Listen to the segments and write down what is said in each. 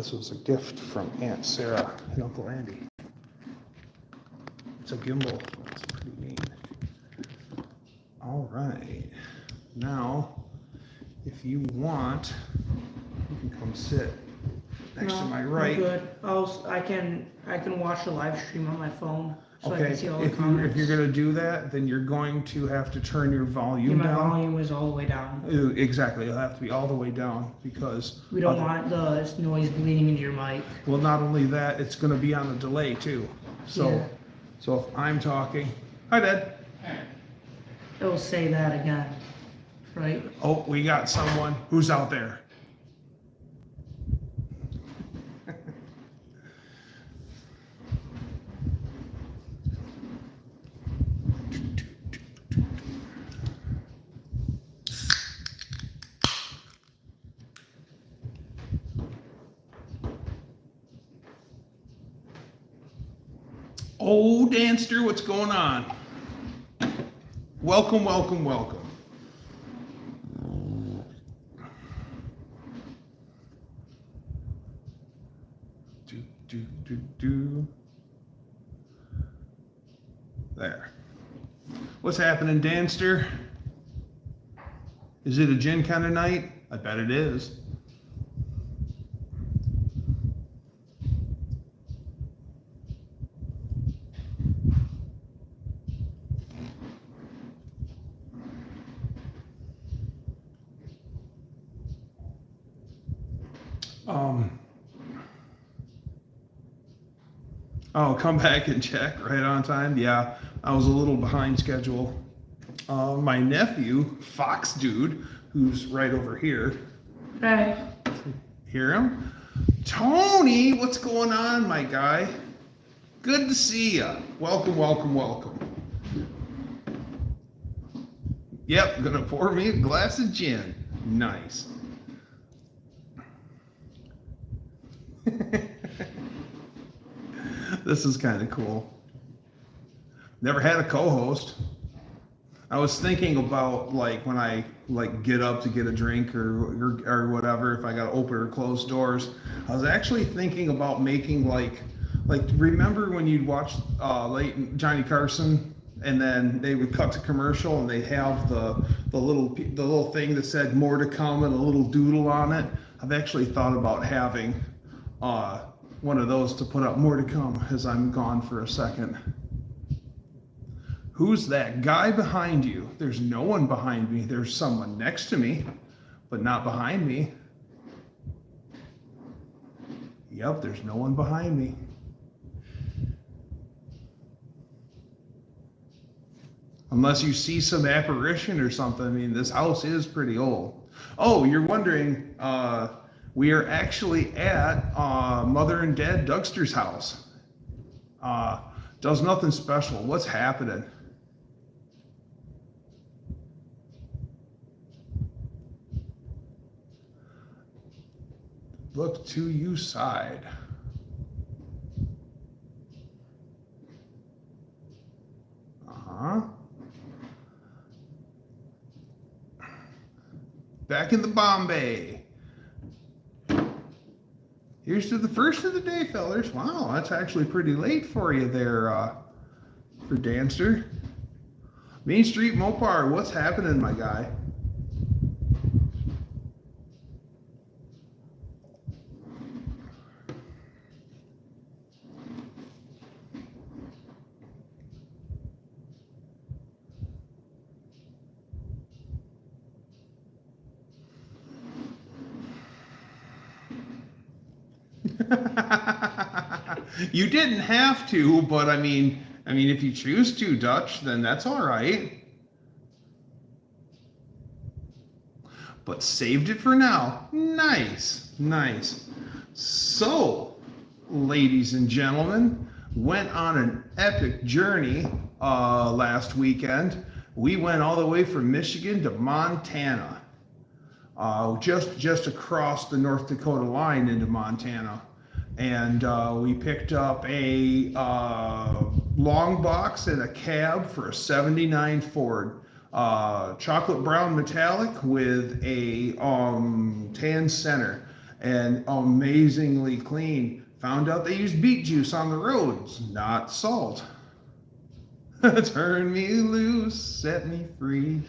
This was a gift from Aunt Sarah and Uncle Andy. It's a gimbal. It's pretty neat. All right. Now, if you want, you can come sit next to my right. I'm good. I can watch the live stream on my phone, so Okay. I can see all the comments. If you're gonna do that, then you're going to have to turn your volume my down. volume is all the way down. Exactly. It'll have to be all the way down because We don't want the noise bleeding into your mic. well, not only that, it's going to be on a delay too. So, Yeah. so if I'm talking, hi Dad. It'll say that again, right? Oh, we got someone who's out there. Oh, Danster, what's going on? Welcome, welcome, welcome. Do. There. What's happening, Danster? Is it a gin kind of night? I bet it is. Oh, come back and check right on time. Yeah, I was a little behind schedule. My nephew, Fox Dude, who's right over here. Hey. Hear him? Tony, what's going on, my guy? Good to see ya. Welcome, welcome, welcome. Yep, gonna pour me a glass of gin. Nice. This is kind of cool. Never had a co-host. I was thinking about like when I like get up to get a drink or whatever, if I got to open or close doors. I was actually thinking about making like remember when you'd watch late Johnny Carson and then they would cut to commercial and they'd have the little thing that said more to come and a little doodle on it. I've actually thought about having one of those to put up more to come as I'm gone for a second. Who's that guy behind you? There's no one behind me. There's someone next to me, but not behind me. Yep, there's no one behind me. Unless you see some apparition or something. I mean, this house is pretty old. Oh, you're wondering, we are actually at Mother and Dad Dougster's house. Does nothing special. What's happening? Look to you side. Back in the Bombay. Here's to the first of the day, fellers. Wow, that's actually pretty late for you there, for Danster. Main Street Mopar, what's happening, my guy? You didn't have to, but I mean, if you choose to, Dutch, then that's all right. But saved it for now. Nice, nice. So, ladies and gentlemen, went on an epic journey last weekend. We went all the way from Michigan to Montana, just across the North Dakota line into Montana. And we picked up a long box and a cab for a 79 Ford. Chocolate brown metallic with a tan center. and amazingly clean. Found out they use beet juice on the roads, not salt. Turn me loose, set me free,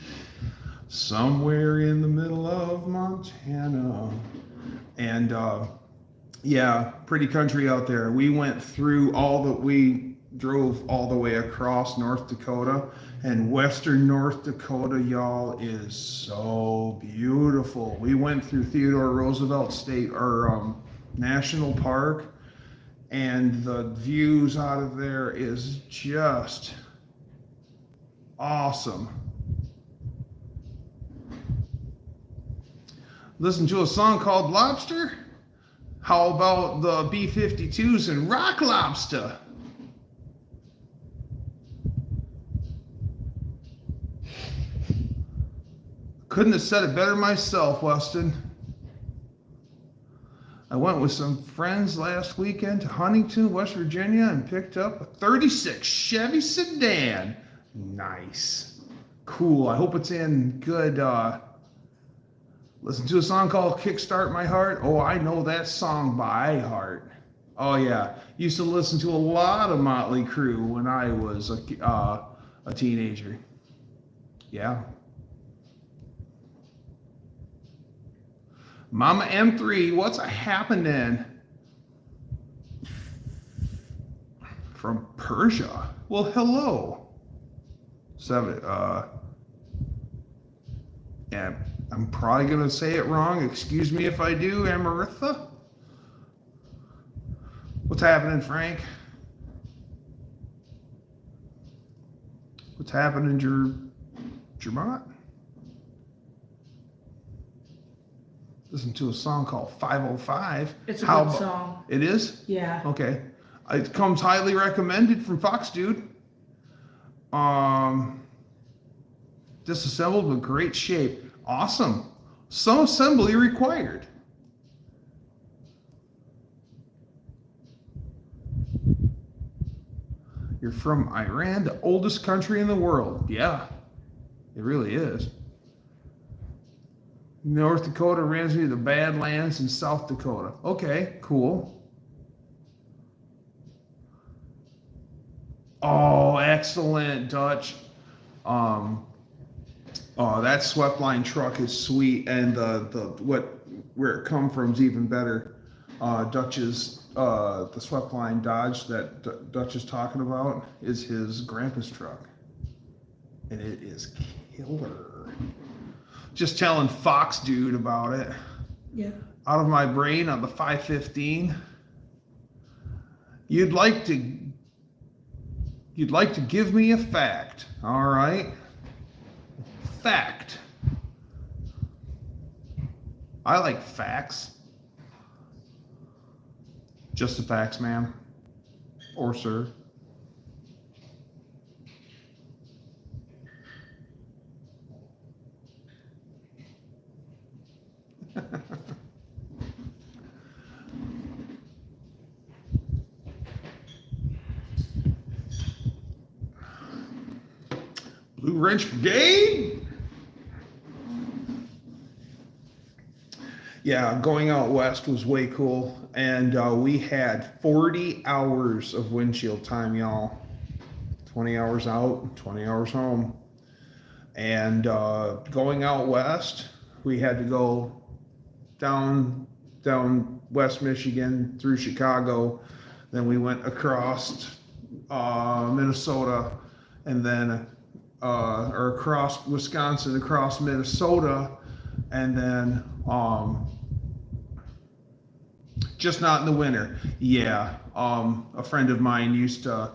somewhere in the middle of Montana. And yeah, pretty country out there. We drove all the way across North Dakota, and western North Dakota, y'all, is so beautiful. We went through Theodore Roosevelt State or National Park, and the views out of there is just awesome. Listen to a song called Lobster? How about the B-52s and Rock Lobster? Couldn't have said it better myself, Weston. I went with some friends last weekend to Huntington, West Virginia, and picked up a 36 Chevy sedan. Nice. Cool. I hope it's in good. Listen to a song called Kickstart My Heart. Oh, I know that song by heart. Oh, yeah. Used to listen to a lot of Motley Crue when I was a teenager. Yeah. Mama M3, what's a happening? From Persia. Well, hello. Yeah, I'm probably gonna say it wrong. Excuse me if I do, Amaritha. What's happening, Frank? What's happening, Jermont? Listen to a song called 505. It's a good song. It is? Yeah. Okay. It comes highly recommended from Fox Dude. Disassembled but great shape. Awesome. Some assembly required. You're from Iran, the oldest country in the world. Yeah, it really is. North Dakota reminds me of the Badlands in South Dakota. Okay, cool. Oh, excellent, Dutch. Oh, that swept line truck is sweet, and where it come from is even better. Dutch's the swept line Dodge that Dutch is talking about is his grandpa's truck, and it is killer. Just telling Fox Dude about it. Yeah. Out of my brain on the 515. You'd like to give me a fact, all right? Fact. I like facts. Just the facts, ma'am. Or sir. Blue Wrench Brigade? Yeah, going out west was way cool. And we had 40 hours of windshield time, y'all. 20 hours out, 20 hours home. And going out west, we had to go down West Michigan through Chicago. Then we went across Minnesota, and then or across Wisconsin, across Minnesota, and then just not in the winter. Yeah, a friend of mine used to.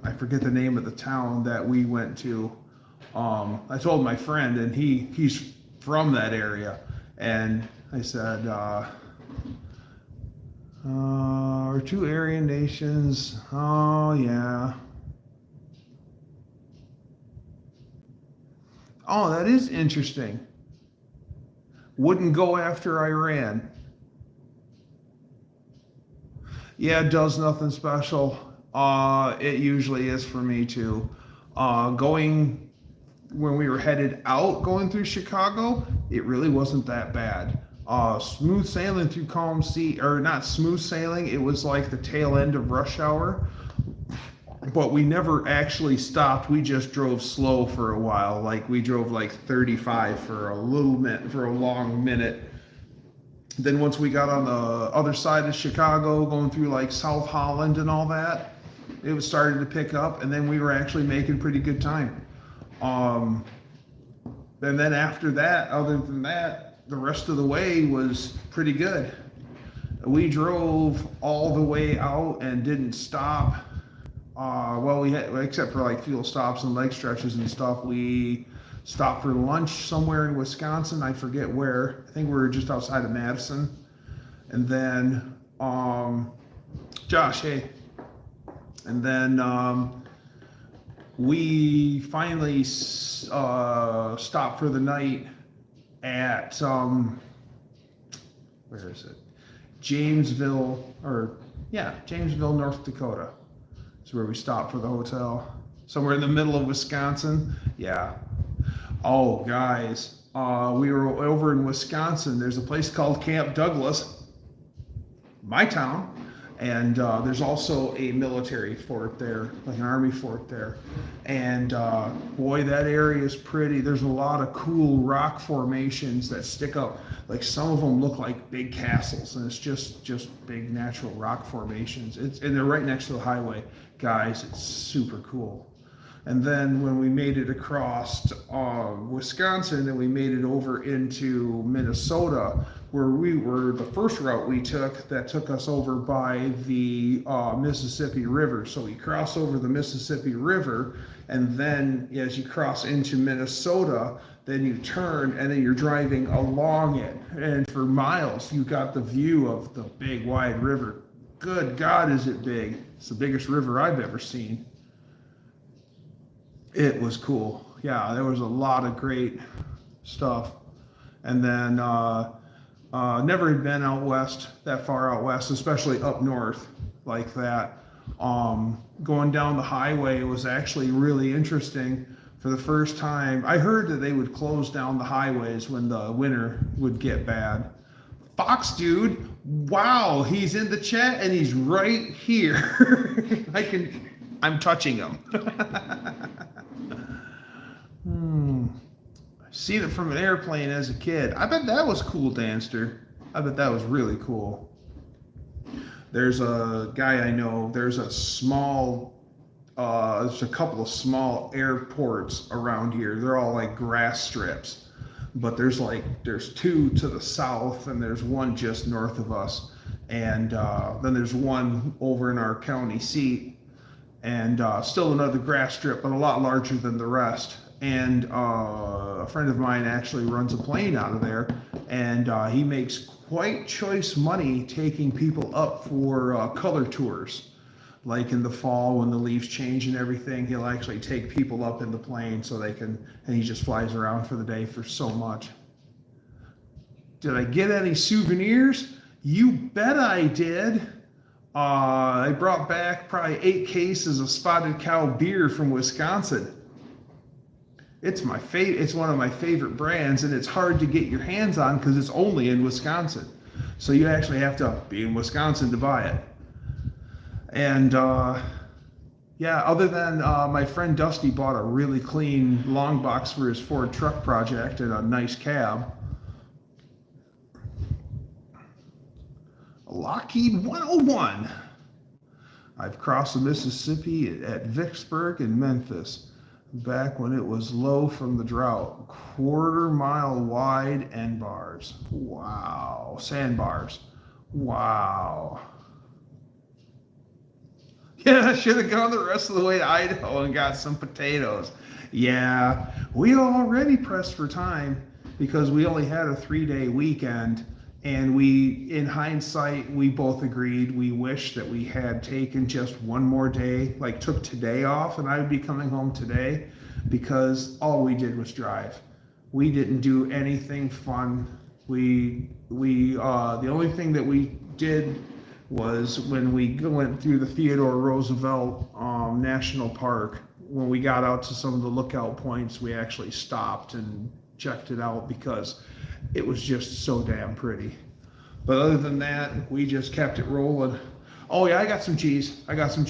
I forget the name of the town that we went to. I told my friend, and he's from that area, and I said, "Are two Aryan nations?" Oh yeah. Oh, that is interesting. Wouldn't go after Iran. Yeah, it does nothing special. It usually is for me too. Going when we were headed out, going through Chicago, it really wasn't that bad. smooth sailing through calm sea, or not smooth sailing. It was like the tail end of rush hour, but we never actually stopped. We just drove slow for a while. Like we drove like 35 for a little minute, for a long minute. Then once we got on the other side of Chicago, going through like South Holland and all that, it was starting to pick up, and then we were actually making pretty good time. And then after that, other than that, the rest of the way was pretty good. We drove all the way out and didn't stop. Well, we had, except for like fuel stops and leg stretches and stuff, we stopped for lunch somewhere in Wisconsin. I forget where. I think we were just outside of Madison. And then, Josh, hey. And then we finally stopped for the night at, where is it? Jamesville, North Dakota. That's where we stopped for the hotel. Somewhere in the middle of Wisconsin. Yeah. Oh, guys, we were over in Wisconsin. There's a place called Camp Douglas, my town, and there's also a military fort there, like an army fort there. And boy, that area is pretty. There's a lot of cool rock formations that stick up. Like some of them look like big castles, and it's just big natural rock formations. And they're right next to the highway. Guys, it's super cool. And then when we made it across Wisconsin and we made it over into Minnesota, where we were, the first route we took that took us over by the Mississippi River. So we cross over the Mississippi River, and then as you cross into Minnesota, then you turn and then you're driving along it. And for miles, you got the view of the big wide river. Good God, is it big. It's the biggest river I've ever seen. It was cool. Yeah, there was a lot of great stuff. And then never had been out west, that far out west, especially up north like that. Going down the highway was actually really interesting. For the first time, I heard that they would close down the highways when the winter would get bad. Fox dude, wow, he's in the chat and he's right here. I'm touching him. Seen it from an airplane as a kid. I bet that was cool, Danster. I bet that was really cool. There's a guy I know, there's a couple of small airports around here. They're all like grass strips. But there's two to the south, and there's one just north of us. And then there's one over in our county seat, and still another grass strip, but a lot larger than the rest. And a friend of mine actually runs a plane out of there, and he makes quite choice money taking people up for color tours. Like in the fall when the leaves change and everything, he'll actually take people up in the plane so they can, and he just flies around for the day for so much. Did I get any souvenirs? You bet I did. I brought back probably 8 cases of Spotted Cow beer from Wisconsin. It's my favorite. It's one of my favorite brands, and it's hard to get your hands on because it's only in Wisconsin. So you actually have to be in Wisconsin to buy it. And yeah, other than my friend Dusty bought a really clean long box for his Ford truck project and a nice cab. A Lockheed 101. I've crossed the Mississippi at Vicksburg and Memphis, back when it was low from the drought. 1/4 mile wide end bars. Wow. Sandbars. Wow. Yeah, I should have gone the rest of the way to Idaho and got some potatoes. Yeah, we already pressed for time because we only had a 3-day weekend. And in hindsight, we both agreed we wish that we had taken just one more day, like took today off, and I would be coming home today, because all we did was drive. We didn't do anything fun. The only thing that we did was when we went through the Theodore Roosevelt National Park. When we got out to some of the lookout points, we actually stopped and checked it out because it was just so damn pretty. But other than that, we just kept it rolling. Oh yeah, I got some cheese. I got some,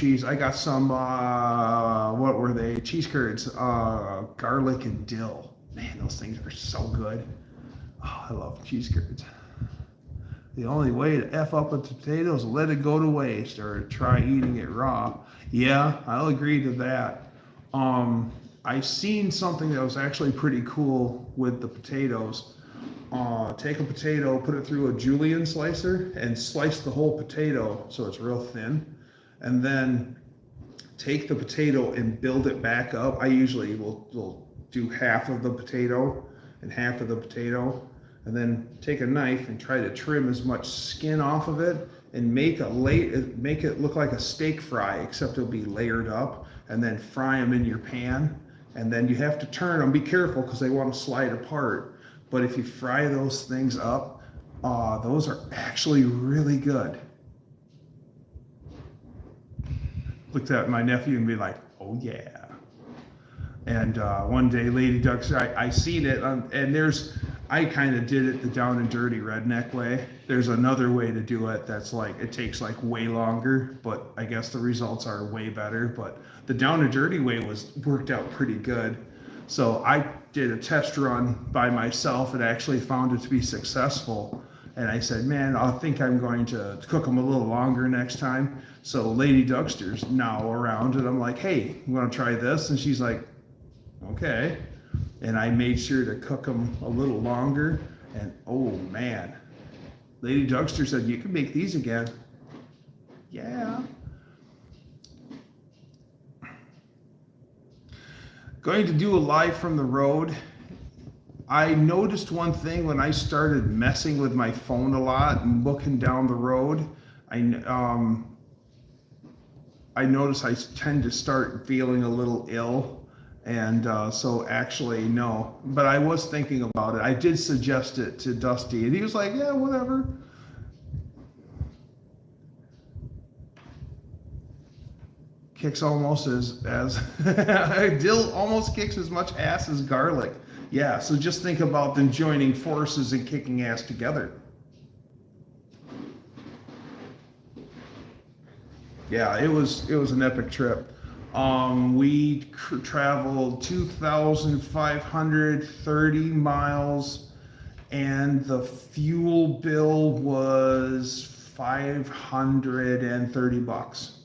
what were they? Cheese curds, garlic and dill. Man, those things are so good. Oh, I love cheese curds. The only way to F up a potato is let it go to waste or try eating it raw. Yeah, I'll agree to that. I seen something that was actually pretty cool with the potatoes. Take a potato, put it through a julienne slicer, and slice the whole potato so it's real thin. And then take the potato and build it back up. I usually will do half of the potato and half of the potato, and then take a knife and try to trim as much skin off of it and make it look like a steak fry, except it'll be layered up, and then fry them in your pan. And then you have to turn them. Be careful because they want to slide apart. But if you fry those things up, those are actually really good. Looked at my nephew and be like, oh yeah. And one day, Lady Dougster, I seen it, and I kind of did it the down and dirty redneck way. There's another way to do it that's like, it takes like way longer, but I guess the results are way better. But the down and dirty way worked out pretty good. So I did a test run by myself and actually found it to be successful. And I said, man, I think I'm going to cook them a little longer next time. So Lady Dougster's now around, and I'm like, hey, you want to try this? And she's like, okay. And I made sure to cook them a little longer. And oh man, Lady Dougster said, you can make these again. Yeah. Going to do a live from the road. I noticed one thing when I started messing with my phone a lot and looking down the road. I noticed I tend to start feeling a little ill, and so actually no. But I was thinking about it. I did suggest it to Dusty, and he was like, "Yeah, whatever." Kicks almost as dill almost kicks as much ass as garlic. Yeah, so just think about them joining forces and kicking ass together. Yeah, it was an epic trip. We traveled 2,530 miles, and the fuel bill was $530.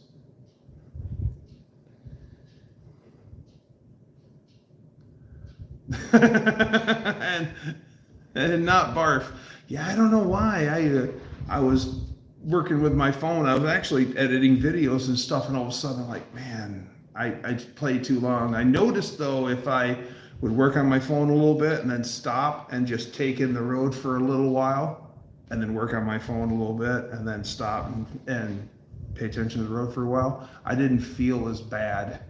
and not barf. Yeah, I don't know why. I was working with my phone. I was actually editing videos and stuff, and all of a sudden I'm like, man, I played too long. I noticed though, if I would work on my phone a little bit and then stop and just take in the road for a little while, and then work on my phone a little bit and then stop and pay attention to the road for a while, I didn't feel as bad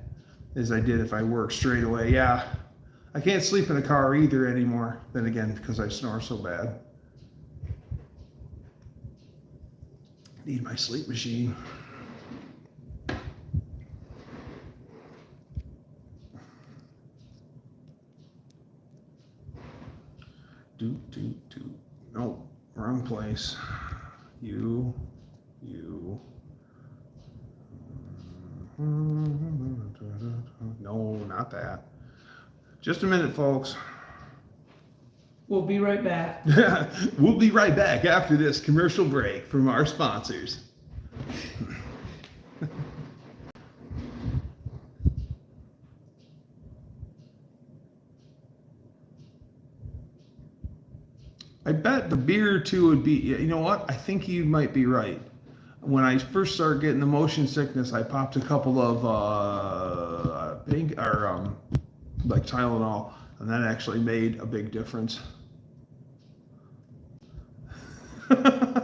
as I did if I worked straight away. Yeah. I can't sleep in a car either anymore, then again, because I snore so bad. Need my sleep machine. No, wrong place. You. No, not that. Just a minute, folks. We'll be right back. We'll be right back after this commercial break from our sponsors. I bet the beer too would be, you know what? I think you might be right. When I first started getting the motion sickness, I popped a couple of like Tylenol, and that actually made a big difference.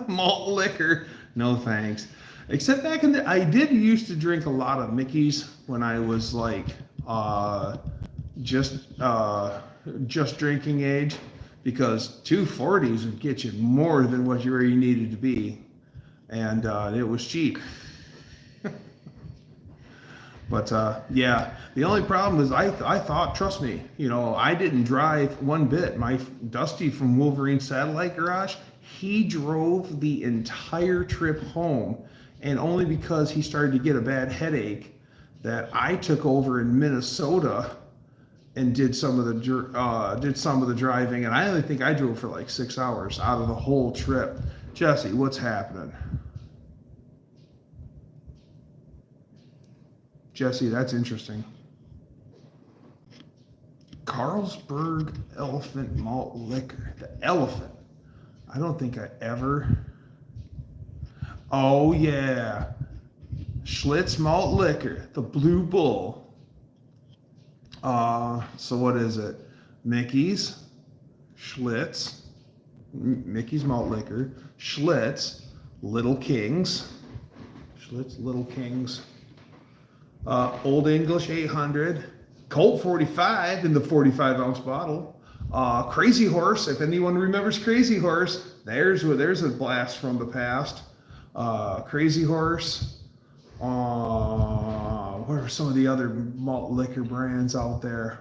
Malt liquor, no thanks. Except back in I did used to drink a lot of Mickey's when I was like just drinking age, because 240s would get you more than where you needed to be, and it was cheap. But yeah, the only problem is I thought, trust me, I didn't drive one bit. My Dusty from Wolverine Satellite Garage, he drove the entire trip home, and only because he started to get a bad headache that I took over in Minnesota and did some of the driving, and I only think I drove for like 6 hours out of the whole trip. Jesse, what's happening? Jesse, that's interesting. Carlsberg Elephant Malt Liquor. The Elephant. I don't think I ever. Oh, yeah. Schlitz Malt Liquor. The Blue Bull. So what is it? Mickey's. Schlitz. Mickey's Malt Liquor. Schlitz. Little Kings. Schlitz Little Kings. Old English 800, Colt 45 in the 45-ounce bottle. Crazy Horse, if anyone remembers Crazy Horse, there's a blast from the past. Crazy Horse. What are some of the other malt liquor brands out there?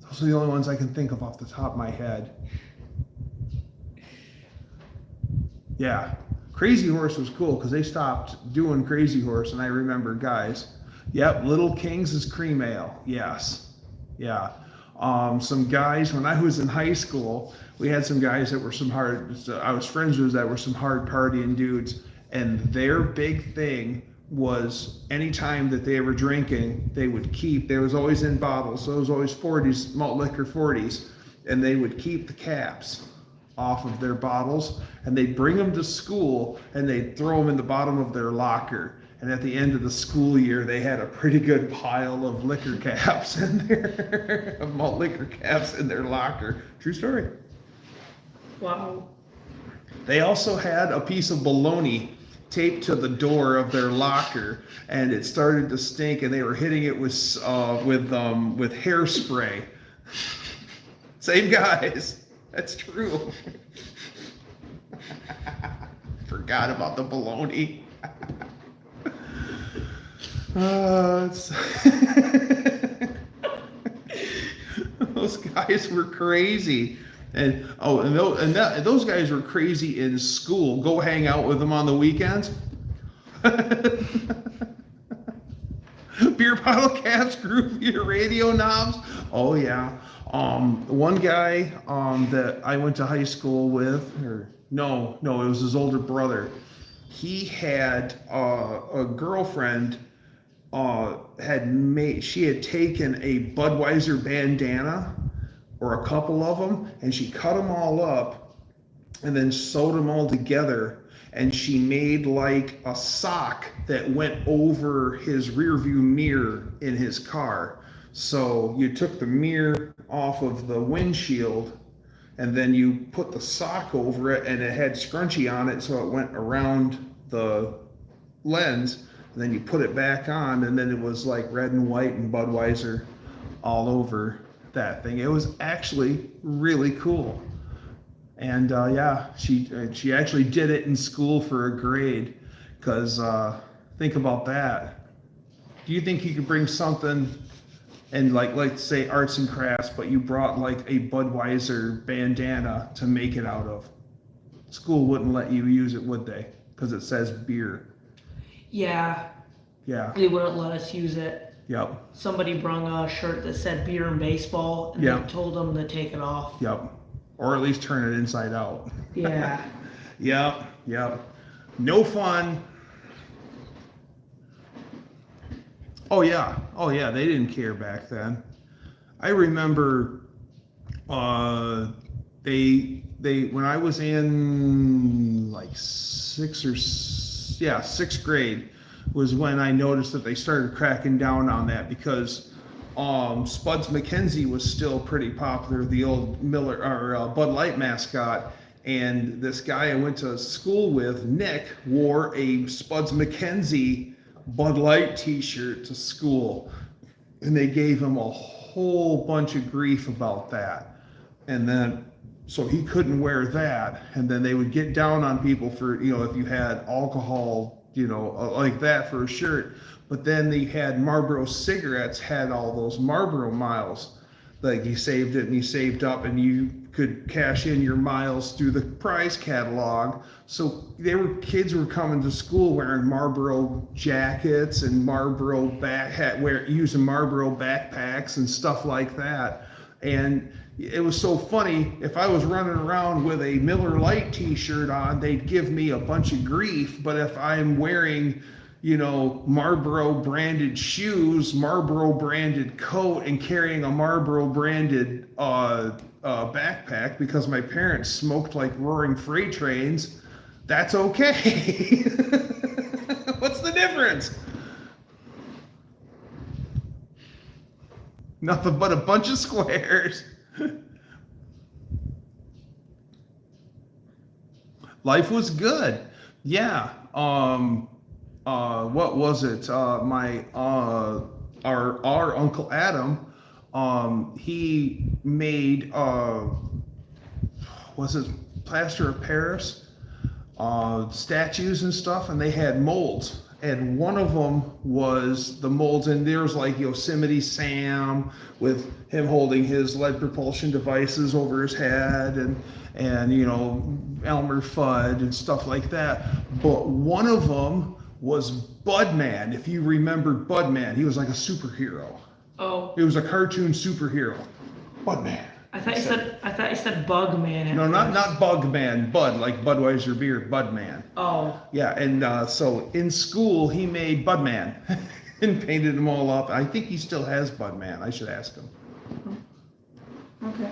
Those are the only ones I can think of off the top of my head. Yeah. Crazy Horse was cool because they stopped doing Crazy Horse, and I remember, guys. Yep, Little Kings is cream ale. Yes, yeah. Some guys when I was in high school, we had some guys that were I was friends with that were some hard partying dudes, and their big thing was anytime that they were drinking, they would keep. There was always in bottles, so it was always 40s malt liquor 40s, and they would keep the caps off of their bottles, and they'd bring them to school and they'd throw them in the bottom of their locker, and at the end of the school year they had a pretty good pile of liquor caps in there of malt liquor caps in their locker. True story. Wow. They also had a piece of bologna taped to the door of their locker, and it started to stink, and they were hitting it with hairspray. Same guys. That's true. Forgot about the bologna. Those guys were crazy. And those guys were crazy in school. Go hang out with them on the weekends. Beer bottle caps, groove your radio knobs. Oh yeah. One guy that I went to high school with, it was his older brother. He had a girlfriend. She had taken a Budweiser bandana, or a couple of them, and she cut them all up, and then sewed them all together. And she made like a sock that went over his rearview mirror in his car. So you took the mirror off of the windshield, and then you put the sock over it, and it had scrunchie on it, so it went around the lens. And then you put it back on, and then it was like red and white and Budweiser all over that thing. It was actually really cool. And she actually did it in school for a grade, because think about that. Do you think you could bring something and like say arts and crafts, but you brought like a Budweiser bandana to make it out of? School wouldn't let you use it, would they? Because it says beer. Yeah. Yeah. They wouldn't let us use it. Yep. Somebody brung a shirt that said beer and baseball, and they told them to take it off. Yep. Or at least turn it inside out. Yeah. Yep. No fun. Oh yeah. They didn't care back then. I remember they when I was in like sixth grade was when I noticed that they started cracking down on that, because Spuds McKenzie was still pretty popular, the old Bud Light mascot. And this guy I went to school with, Nick, wore a Spuds McKenzie Bud Light t-shirt to school. And they gave him a whole bunch of grief about that. And then, so he couldn't wear that. And then they would get down on people for, if you had alcohol like that for a shirt. But then they had Marlboro cigarettes, had all those Marlboro miles. Like you saved it and you saved up, and you could cash in your miles through the prize catalog. So kids were coming to school wearing Marlboro jackets and Marlboro using Marlboro backpacks and stuff like that. And it was so funny. If I was running around with a Miller Lite t-shirt on, they'd give me a bunch of grief. But if I'm wearing, Marlboro branded shoes, Marlboro branded coat, and carrying a Marlboro branded backpack because my parents smoked like roaring freight trains, that's okay. What's the difference? Nothing but a bunch of squares. Life was good. Yeah. What was it? Our Uncle Adam, he made, was it plaster of Paris, statues and stuff, and they had molds. And one of them was the molds, and there's like Yosemite Sam with him holding his lead propulsion devices over his head, and Elmer Fudd and stuff like that. But one of them was Budman. If you remember Budman, he was like a superhero. Oh. He was a cartoon superhero. Budman. I thought you said Bugman. No, not Bugman. Bud, like Budweiser beer. Budman. Oh. Yeah, and so in school he made Budman and painted them all up. I think he still has Budman. I should ask him. Okay.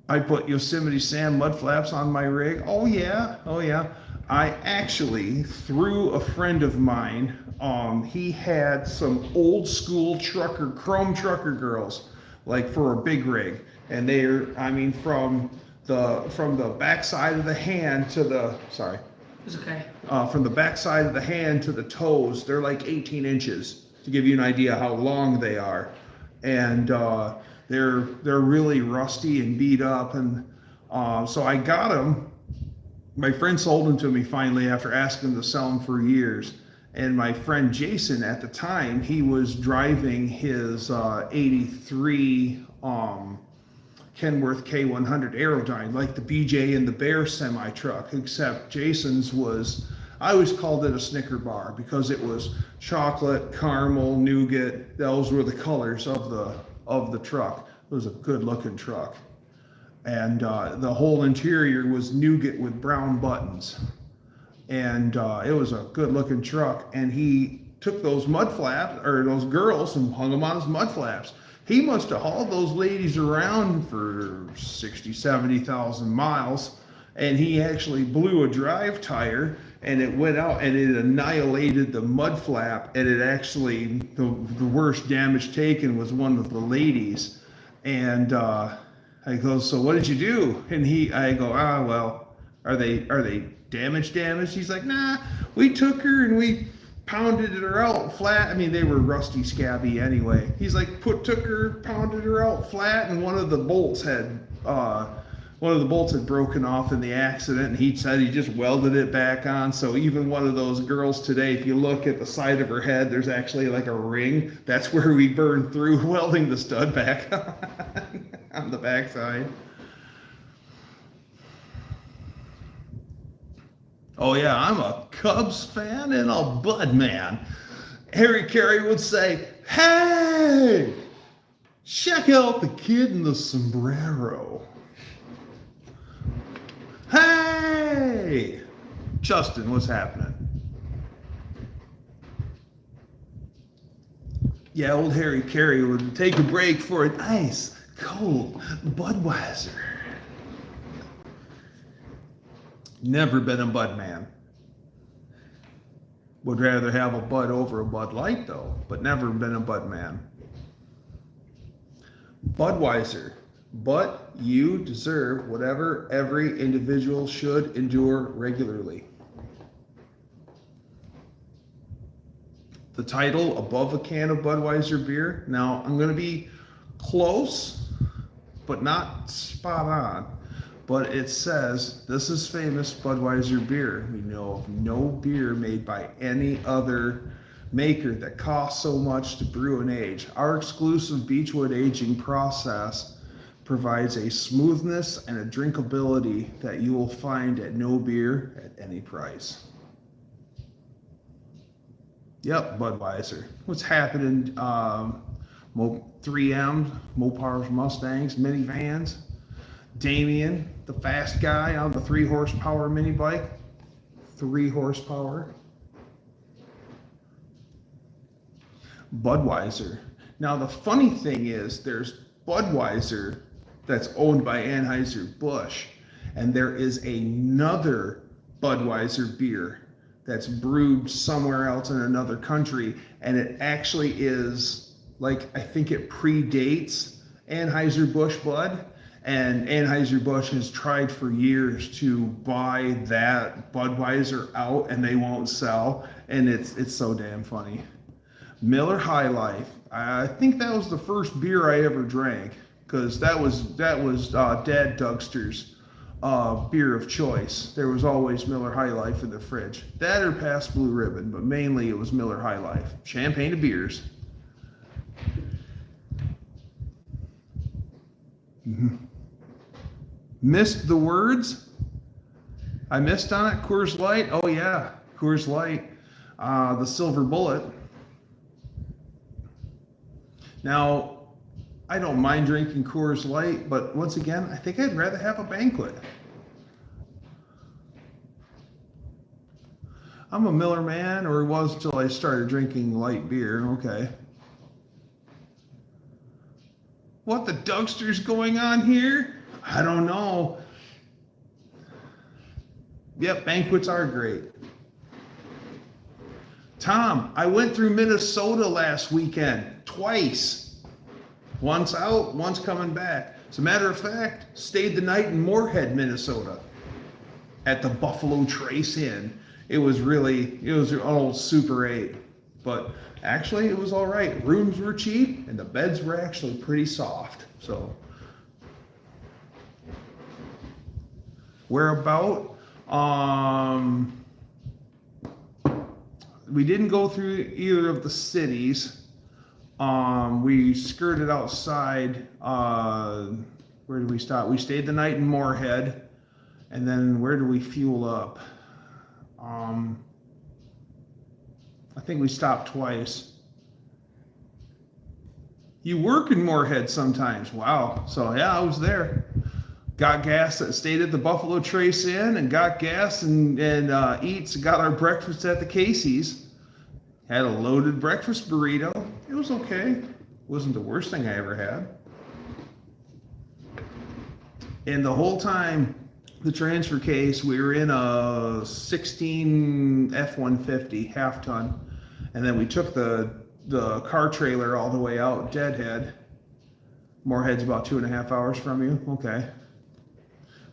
I put Yosemite Sam mud flaps on my rig. Oh yeah. I actually, through a friend of mine, he had some old school chrome trucker girls, like for a big rig, and from the backside of the hand to the It's okay. From the backside of the hand to the toes, they're like 18 inches to give you an idea how long they are, and they're really rusty and beat up, and so I got them. My friend sold them to me finally after asking him to sell them for years. And my friend Jason at the time, he was driving his 83 Kenworth K100 Aerodyne, like the BJ and the Bear semi truck, except Jason's was, I always called it a Snicker bar because it was chocolate, caramel, nougat. Those were the colors of the truck. It was a good looking truck. And the whole interior was nougat with brown buttons, and it was a good-looking truck. And he took those mud flaps, or those girls, and hung them on his mud flaps. He must have hauled those ladies around for 60, 70,000 miles, and he actually blew a drive tire, and it went out, and it annihilated the mud flap, and it actually, the worst damage taken was one of the ladies, and I go, so what did you do? And I go, well, are they damaged? He's like, nah, we took her and we pounded her out flat. I mean, they were rusty, scabby anyway. He's like, took her, pounded her out flat, and one of the bolts had broken off in the accident, and he said he just welded it back on. So even one of those girls today, if you look at the side of her head, there's actually like a ring. That's where we burned through welding the stud back on the backside. Oh yeah, I'm a Cubs fan and a Bud man. Harry Carey would say, hey, check out the kid in the sombrero. Hey! Justin, what's happening? Yeah, old Harry Carey would take a break for an ice cold Budweiser. Never been a Bud man. Would rather have a Bud over a Bud Light though, but never been a Bud man. Budweiser. But you deserve whatever every individual should endure regularly. The title above a can of Budweiser beer. Now, I'm going to be close, but not spot on. But it says, this is famous Budweiser beer. We know of no beer made by any other maker that costs so much to brew and age. Our exclusive Beechwood aging process provides a smoothness and a drinkability that you will find at no beer at any price. Yep, Budweiser. What's happening? 3M, Mopar's Mustangs, minivans. Damien, the fast guy on the 3 horsepower mini bike. 3 horsepower. Budweiser. Now the funny thing is there's Budweiser that's owned by Anheuser-Busch, and there is another Budweiser beer that's brewed somewhere else in another country, and it actually is like, I think it predates Anheuser-Busch Bud, and Anheuser-Busch has tried for years to buy that Budweiser out, and they won't sell, and it's so damn funny. Miller High Life. I think that was the first beer I ever drank, because that was Dad Dougster's beer of choice. There was always Miller High Life in the fridge. That or Past Blue Ribbon, but mainly it was Miller High Life. Champagne of beers. Missed the words? I missed on it. Coors Light. Oh yeah, Coors Light. The Silver Bullet. Now, I don't mind drinking Coors Light, but once again, I think I'd rather have a banquet. I'm a Miller man, or was till I started drinking light beer. Okay. What the Dougster's going on here? I don't know. Yep, banquets are great. Tom, I went through Minnesota last weekend, twice. Once out, once coming back. As a matter of fact, stayed the night in Moorhead, Minnesota, at the Buffalo Trace Inn. It was an old Super 8, but actually it was all right. Rooms were cheap, and the beds were actually pretty soft. So, whereabout? We didn't go through either of the cities. We skirted outside. Where did we stop? We stayed the night in Moorhead, and then where did we fuel up? I think we stopped twice. You work in Moorhead sometimes. Wow. So yeah, I was there. Got gas, stayed at the Buffalo Trace Inn and got gas and eats. Got our breakfast at the Casey's. Had a loaded breakfast burrito. It was okay. Wasn't the worst thing I ever had. And the whole time, the transfer case, we were in a 16 F-150 half ton, and then we took the car trailer all the way out Deadhead. Moorhead's about 2.5 hours from you. Okay.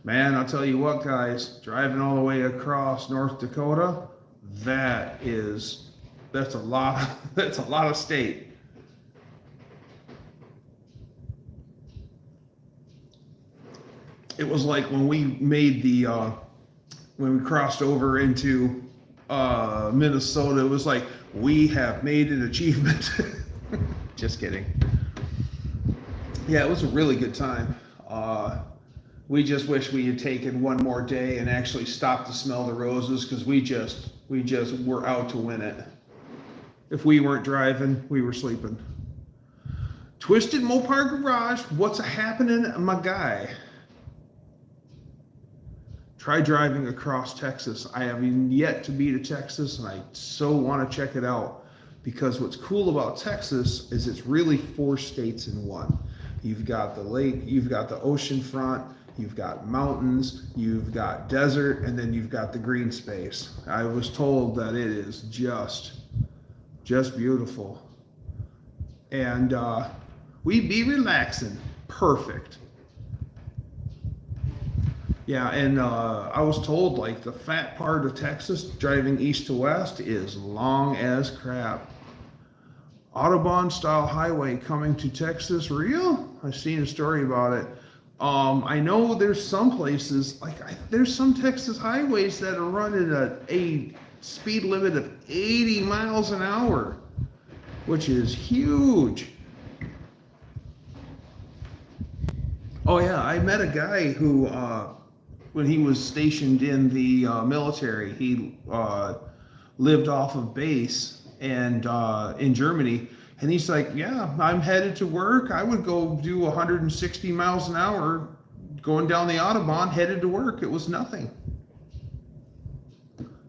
Man, I'll tell you what, guys, driving all the way across North Dakota, that's a lot of state. It was like when we made when we crossed over into Minnesota, it was like, we have made an achievement. Just kidding. Yeah, it was a really good time. We just wish we had taken one more day and actually stopped to smell the roses, because we just were out to win it. If we weren't driving, we were sleeping. Twisted Mopar Garage, what's happening, my guy? Try driving across Texas. I have yet to be to Texas, and I so want to check it out, because what's cool about Texas is it's really 4 states in one. You've got the lake, you've got the ocean front, you've got mountains, you've got desert, and then you've got the green space. I was told that it is just beautiful. And we be relaxing. Perfect. Yeah, and I was told, like, the fat part of Texas, driving east to west, is long as crap. Autobahn style highway coming to Texas, real? I've seen a story about it. I know there's some places, there's some Texas highways that are running a speed limit of 80 miles an hour, which is huge. Oh yeah, I met a guy who, when he was stationed in the military, he lived off of base and in Germany. And he's like, yeah, I'm headed to work. I would go do 160 miles an hour going down the Autobahn, headed to work. It was nothing.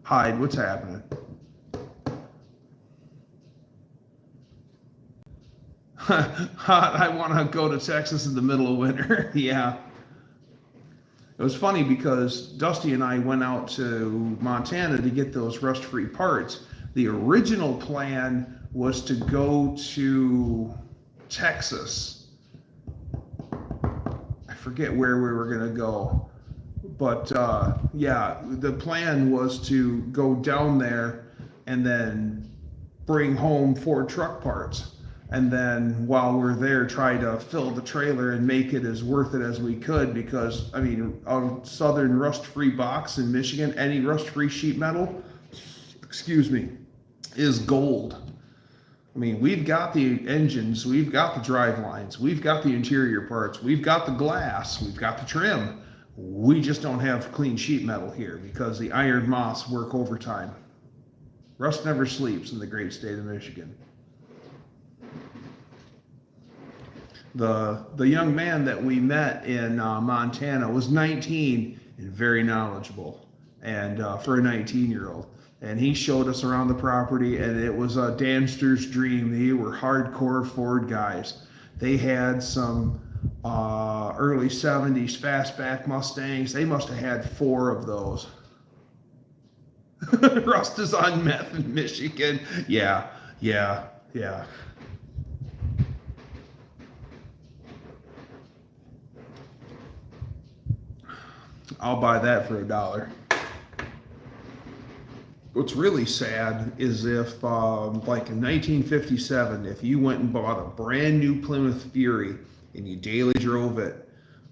Hyde, what's happening? I want to go to Texas in the middle of winter. Yeah. It was funny because Dusty and I went out to Montana to get those rust-free parts. The original plan was to go to Texas. I forget where we were going to go. But yeah, the plan was to go down there and then bring home 4 truck parts. And then while we're there, try to fill the trailer and make it as worth it as we could, because, I mean, a Southern rust-free box in Michigan, any rust-free sheet metal, excuse me, is gold. I mean, we've got the engines, we've got the drive lines, we've got the interior parts, we've got the glass, we've got the trim. We just don't have clean sheet metal here because the iron moths work overtime. Rust never sleeps in the great state of Michigan. The young man that we met in Montana was 19 and very knowledgeable, and for a 19-year-old. And he showed us around the property, and it was a Danster's dream. They were hardcore Ford guys. They had some early 70s fastback Mustangs. They must have had 4 of those. Rust is on meth in Michigan. Yeah. I'll buy that for $1. What's really sad is if, like in 1957, if you went and bought a brand new Plymouth Fury and you daily drove it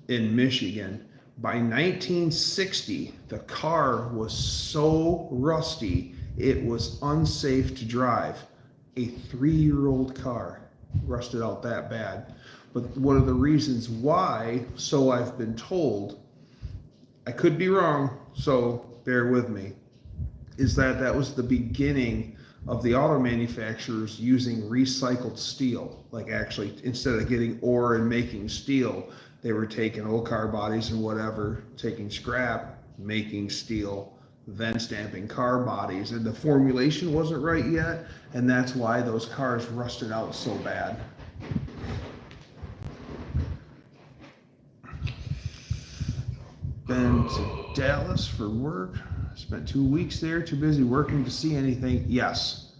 in Michigan, by 1960, the car was so rusty, it was unsafe to drive. A 3-year-old car rusted out that bad. But one of the reasons why, so I've been told, I could be wrong, so bear with me, is that was the beginning of the auto manufacturers using recycled steel. Like, actually, instead of getting ore and making steel, they were taking old car bodies and whatever, taking scrap, making steel, then stamping car bodies. And the formulation wasn't right yet, and that's why those cars rusted out so bad. Been to Dallas for work. Spent 2 weeks there, too busy working to see anything. Yes.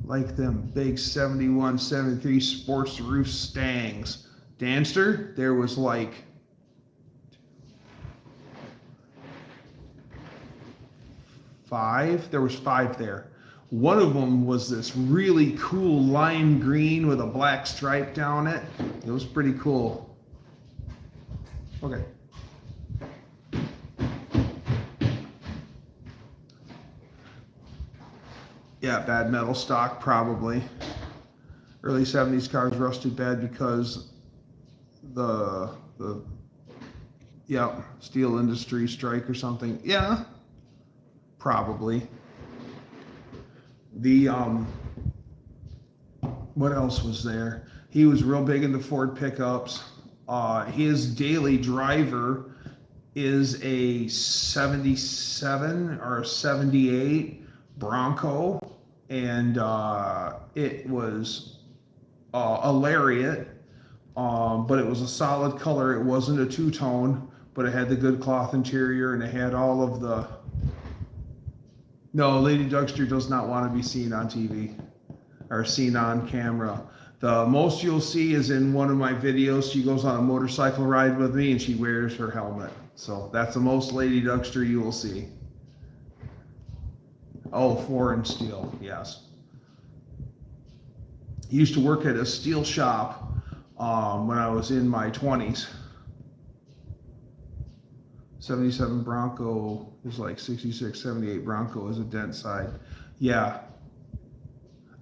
Like them big 71, 73 sports roof Stangs. Danster, there was like 5. There was 5 there. One of them was this really cool lime green with a black stripe down it. It was pretty cool. Okay. Yeah, bad metal stock, probably. Early 70s cars rusted bad because the steel industry strike or something. Yeah, probably. The what else was there? He was real big into Ford pickups. His daily driver is a 77 or a 78 Bronco, and it was a Lariat, but it was a solid color. It wasn't a two-tone, but it had the good cloth interior, and it had all of the... No, Lady Dougster does not want to be seen on TV or seen on camera. The most you'll see is in one of my videos. She goes on a motorcycle ride with me and she wears her helmet. So that's the most Lady Dougster you will see. Oh, foreign steel, yes. He used to work at a steel shop when I was in my 20s. 77 Bronco is like 66, 78 Bronco is a dent side. Yeah.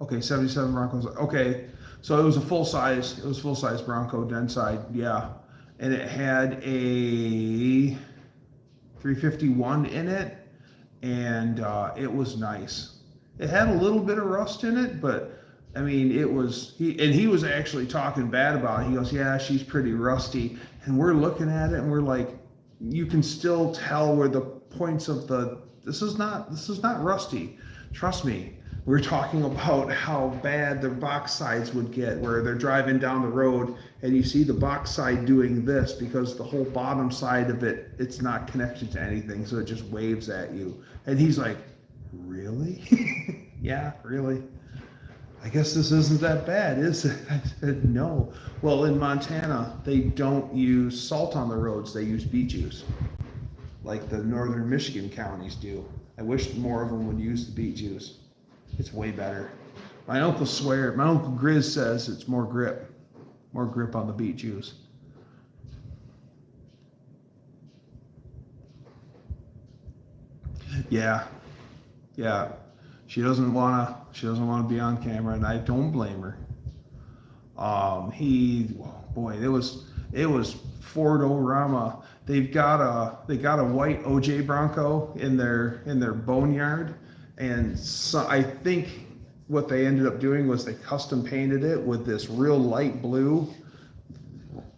Okay, 77 Broncos. Okay, so it was full size Bronco dent side. Yeah, and it had a 351 in it, and it was nice. It had a little bit of rust in it, but I mean, it was he was actually talking bad about it. He goes, "Yeah, she's pretty rusty," and we're looking at it and we're like, you can still tell where the points of this is not rusty. Trust me. We're talking about how bad the box sides would get, where they're driving down the road and you see the box side doing this because the whole bottom side of it, it's not connected to anything, so it just waves at you. And he's like, really? Yeah, really? I guess this isn't that bad, is it? I said, no. Well, in Montana, they don't use salt on the roads, they use beet juice, like the northern Michigan counties do. I wish more of them would use the beet juice. It's way better. My uncle Grizz says it's more grip on the beet juice. Yeah. She doesn't wanna be on camera, and I don't blame her. It was Ford Orama. They got a white OJ Bronco in their boneyard, and so I think what they ended up doing was they custom painted it with this real light blue,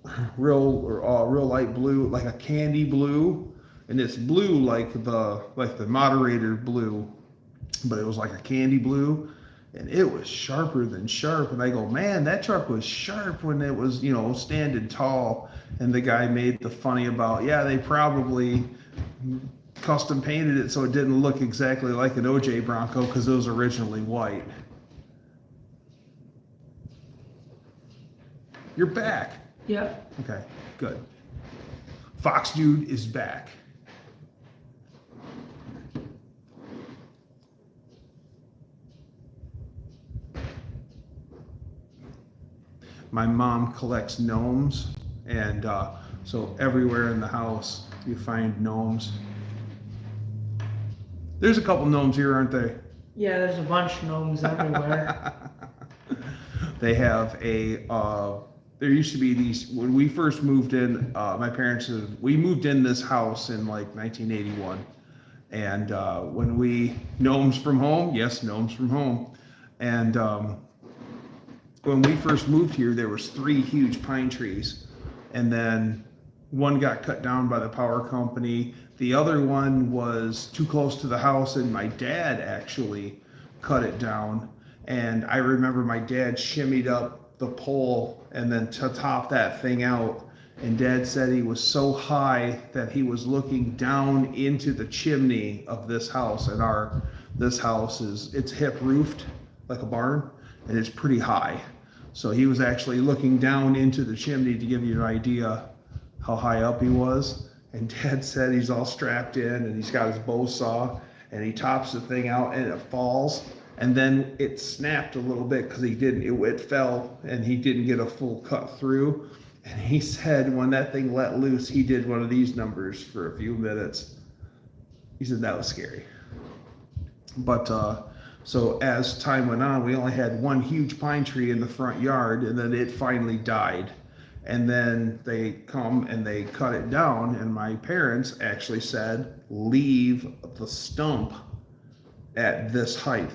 like a candy blue, and it's blue like the moderator blue, but it was like a candy blue, and it was sharper than sharp. And I go, man, that truck was sharp when it was, standing tall. And the guy made the funny about, yeah, they probably custom painted it so it didn't look exactly like an OJ Bronco because it was originally white. You're back. Yep. Okay, good. Fox Dude is back. My mom collects gnomes, and so everywhere in the house you find gnomes. There's a couple gnomes here, aren't there? Yeah, there's a bunch of gnomes everywhere. They have there used to be these, when we first moved in, we moved in this house in like 1981. And gnomes from home, yes, gnomes from home. And when we first moved here, there was 3 huge pine trees, and then one got cut down by the power company. The other one was too close to the house, and my dad actually cut it down. And I remember my dad shimmied up the pole and then to top that thing out. And Dad said he was so high that he was looking down into the chimney of this house. And this house it's hip roofed like a barn, and it's pretty high. So he was actually looking down into the chimney to give you an idea how high up he was. And Dad said he's all strapped in and he's got his bow saw and he tops the thing out and it falls. And then it snapped a little bit because it fell and he didn't get a full cut through. And he said when that thing let loose, he did one of these numbers for a few minutes. He said that was scary. But so as time went on, we only had one huge pine tree in the front yard, and then it finally died. And then they come and they cut it down, and my parents actually said, leave the stump at this height.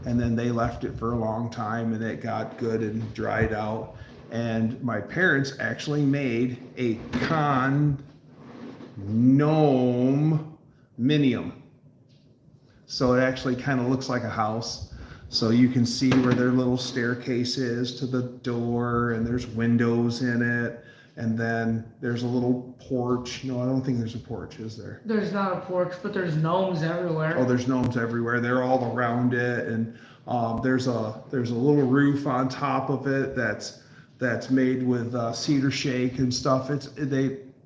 And then they left it for a long time, and it got good and dried out. And my parents actually made a condominium. So it actually kind of looks like a house. So you can see where their little staircase is to the door, and there's windows in it. And then there's a little porch. No, I don't think there's a porch, is there? There's not a porch, but there's gnomes everywhere. Oh, there's gnomes everywhere. They're all around it. And there's a little roof on top of it that's made with cedar shake and stuff.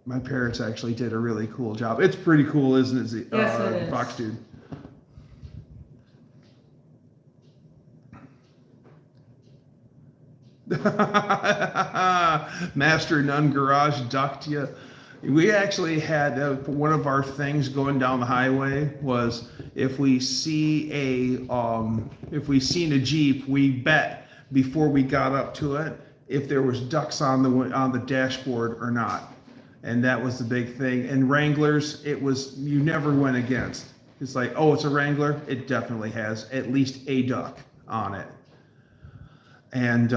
My parents actually did a really cool job. It's pretty cool, isn't it? Yes, it is. Fox Dude. Master None Garage ducked you. We actually had one of our things going down the highway was if we seen a Jeep, we bet before we got up to it if there was ducks on the dashboard or not, and that was the big thing. And Wranglers, it was you never went against. It's like, oh, it's a Wrangler. It definitely has at least a duck on it, and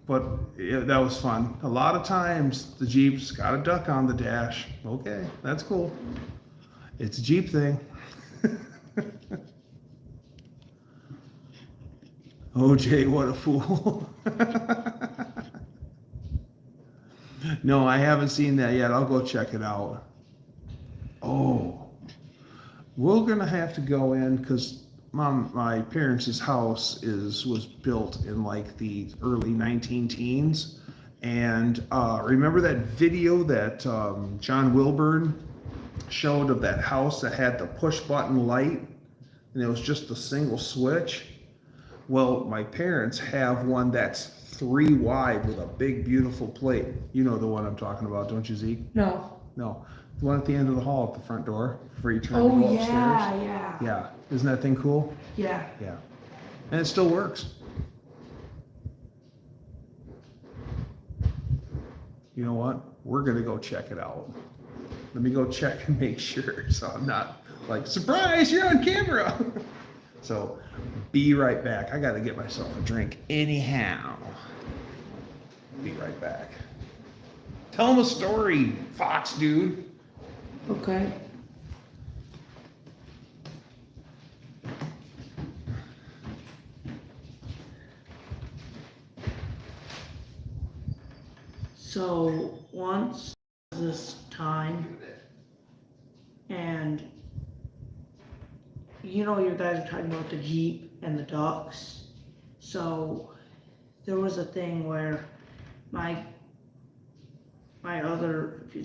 but that was fun. A lot of times the Jeep's got a duck on the dash. Okay, that's cool. It's a Jeep thing. OJ, what a fool. No, I haven't seen that yet. I'll go check it out. Oh, we're gonna have to go in because my parents' house was built in like the early 19 teens. And remember that video that John Wilburn showed of that house that had the push button light and it was just a single switch? Well, my parents have one that's 3 wide with a big, beautiful plate. You know the one I'm talking about, don't you, Zeke? No. No. The one at the end of the hall at the front door for you turn Oh, to go yeah, upstairs. yeah. Yeah. Isn't that thing cool? Yeah. Yeah. And it still works. You know what? We're going to go check it out. Let me go check and make sure so I'm not like, surprise, you're on camera. So be right back. I got to get myself a drink anyhow. Be right back. Tell them a story, Fox dude. Okay. So once this time, and you guys are talking about the Jeep and the ducks. So there was a thing where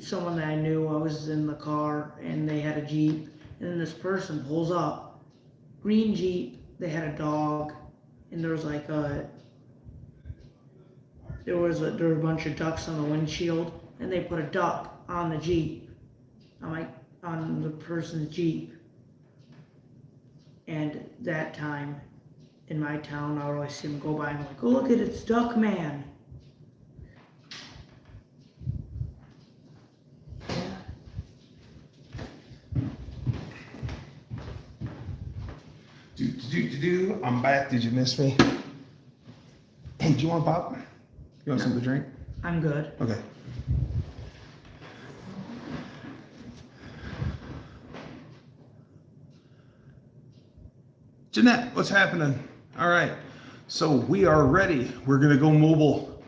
someone that I knew, I was in the car and they had a Jeep, and then this person pulls up, green Jeep, they had a dog, and there was like there were a bunch of ducks on the windshield, and they put a duck on the Jeep, on the person's Jeep. And that time, in my town, I would always see them go by and I'm like, oh, look at it's Duck Man. I'm back. Did you miss me? Hey, do you want pop? You want something to drink? I'm good. Okay. Jeanette, what's happening? All right. So we are ready. We're going to go mobile.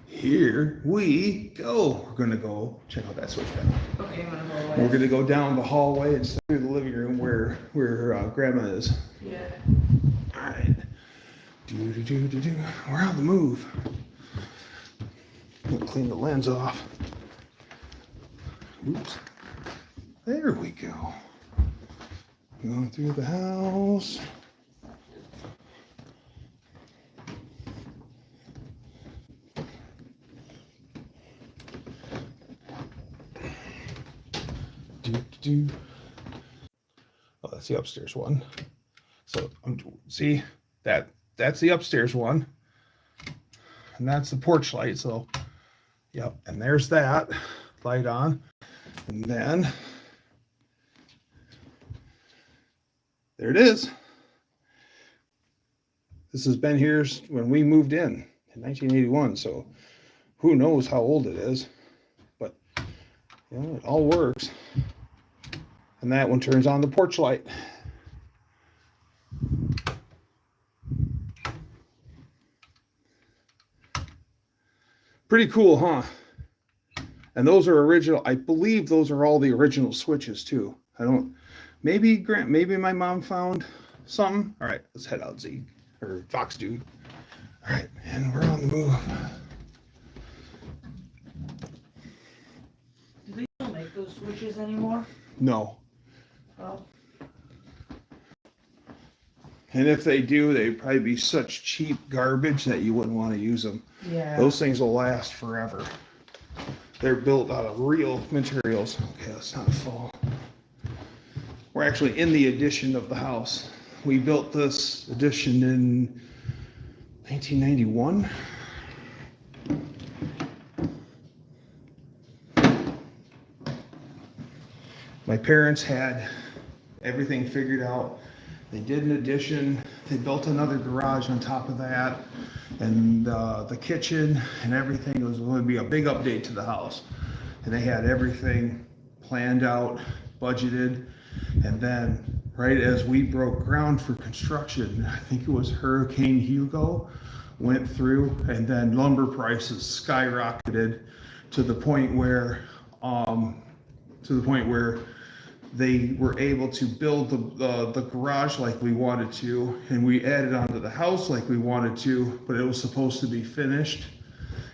Here we go. We're going to go check out that switch panel. Okay, I'm gonna go away. We're going to go down the hallway and through the living room where Grandma is. Yeah. All right. We're on the move. I'm going to clean the lens off. Oops. There we go. Going through the house. Oh, that's the upstairs one. So see that's the upstairs one, and that's the porch light. So, yep, and there's that light on, and then there it is. This has been here when we moved in 1981. So, who knows how old it is? But it all works. And that one turns on the porch light. Pretty cool, huh? And those are original. I believe those are all the original switches too. Maybe my mom found something. All right, let's head out, Zeke, or Fox dude. All right, and we're on the move. Do they still make those switches anymore? No. Oh. And if they do, they'd probably be such cheap garbage that you wouldn't want to use them. Yeah. Those things will last forever. They're built out of real materials. Okay, let's not fall. We're actually in the addition of the house. We built this addition in 1991. My parents had everything figured out. They did an addition. They built another garage on top of that, and the kitchen and everything. It was going to be a big update to the house, and they had everything planned out, budgeted, and then right as we broke ground for construction, I think it was Hurricane Hugo went through, and then lumber prices skyrocketed to the point where they were able to build the garage like we wanted to, and we added onto the house like we wanted to, but it was supposed to be finished,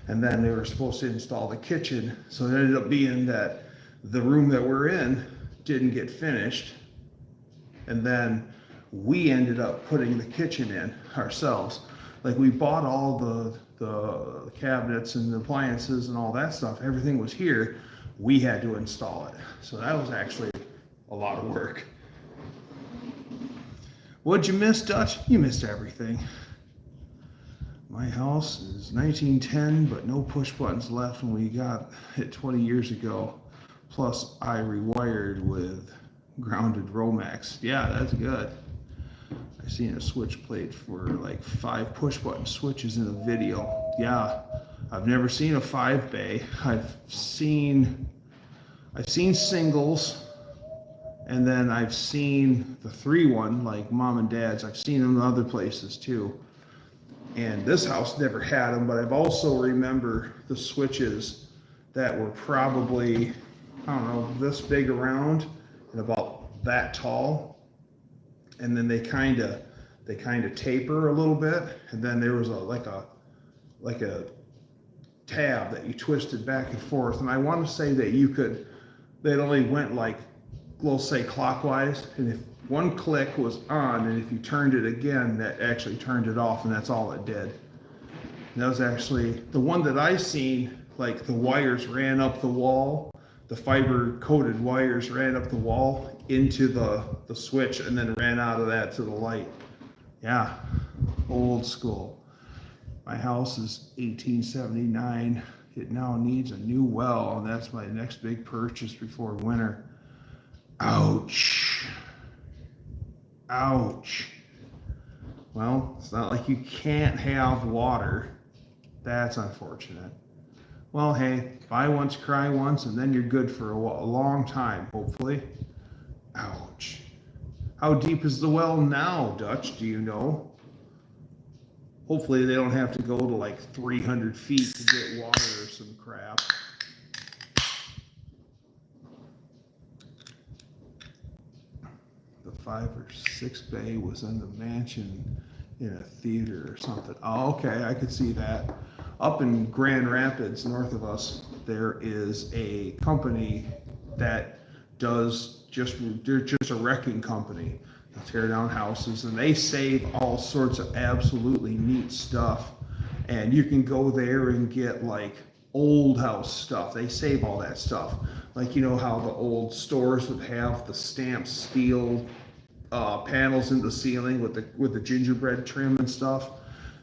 and then they were supposed to install the kitchen. So it ended up being that the room that we're in didn't get finished, and then we ended up putting the kitchen in ourselves. Like, we bought all the cabinets and the appliances and all that stuff. Everything was here. We had to install it. So that was actually a lot of work. What'd you miss, Dutch? You missed everything. My house is 1910, but no push buttons left when we got it 20 years ago. Plus, I rewired with grounded Romex. Yeah, that's good. I seen a switch plate for like 5 push button switches in a video. Yeah, I've never seen a 5-bay. I've seen singles, and then I've seen the 3-1, like mom and dad's. I've seen them in other places too. And this house never had them, but I've also remember the switches that were probably, I don't know, this big around and about that tall. And then they kind of taper a little bit, and then there was like a tab that you twisted back and forth. And I want to say that they'd only went like, we'll say clockwise, and if one click was on, and if you turned it again, that actually turned it off, and that's all it did. And that was actually the one that I seen. Like, the wires ran up the wall, the fiber coated wires ran up the wall into the switch, and then ran out of that to the light. Yeah, old school. My house is 1879. It now needs a new well, and that's my next big purchase before winter. Ouch. Ouch. Well, it's not like you can't have water. That's unfortunate. Well, hey, buy once, cry once, and then you're good for a long time, hopefully. Ouch. How deep is the well now, Dutch? Do you know? Hopefully they don't have to go to like 300 feet to get water or some crap. The 5 or 6 bay was in the mansion in a theater or something. Oh, okay, I could see that. Up in Grand Rapids, north of us, there is a company that they're just a wrecking company. They tear down houses, and they save all sorts of absolutely neat stuff. And you can go there and get like old house stuff. They save all that stuff. Like, you know how the old stores would have the stamped steel panels in the ceiling with the gingerbread trim and stuff.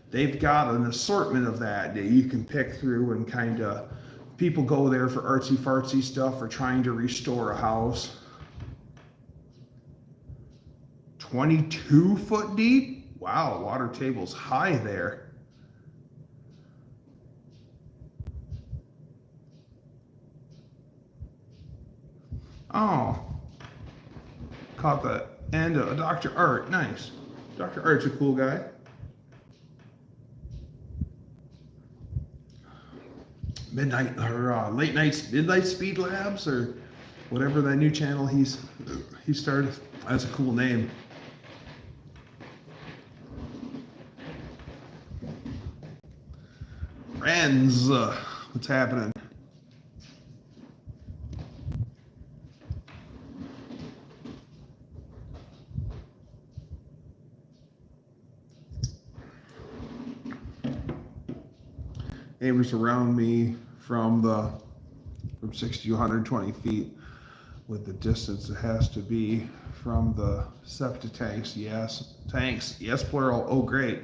They've got an assortment of that you can pick through, and kind of people go there for artsy fartsy stuff or trying to restore a house. 22 foot deep? Wow, water table's high there. Oh, caught the end of Dr. Art. Nice. Dr. Art's a cool guy. Midnight or late night midnight speed labs, or whatever that new channel he started. That's a cool name. Friends, what's happening? neighbors around me from 60 to 120 feet with the distance it has to be from the septic tanks. Yes, tanks. Yes, plural. Oh, great.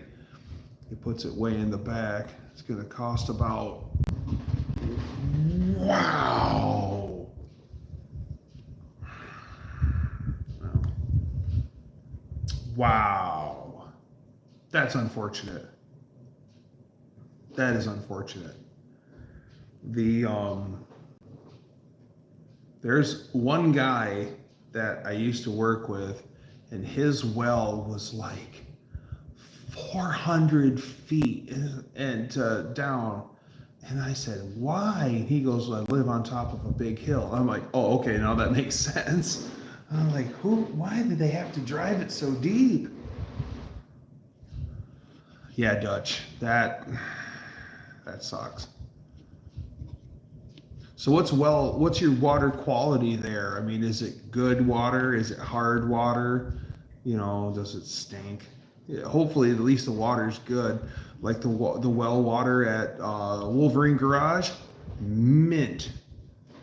It puts it way in the back. It's going to cost about, wow. Wow. That's unfortunate. That is unfortunate. There's one guy that I used to work with, and his well was like 400 feet and down. And I said, why? He goes, well, I live on top of a big hill. I'm like, oh, okay, now that makes sense. I'm like, why did they have to drive it so deep? Yeah, Dutch, that sucks. So what's your water quality there? I mean, is it good water? Is it hard water? You know, does it stink? Yeah, hopefully at least the water's good. Like the well water at Wolverine Garage, mint.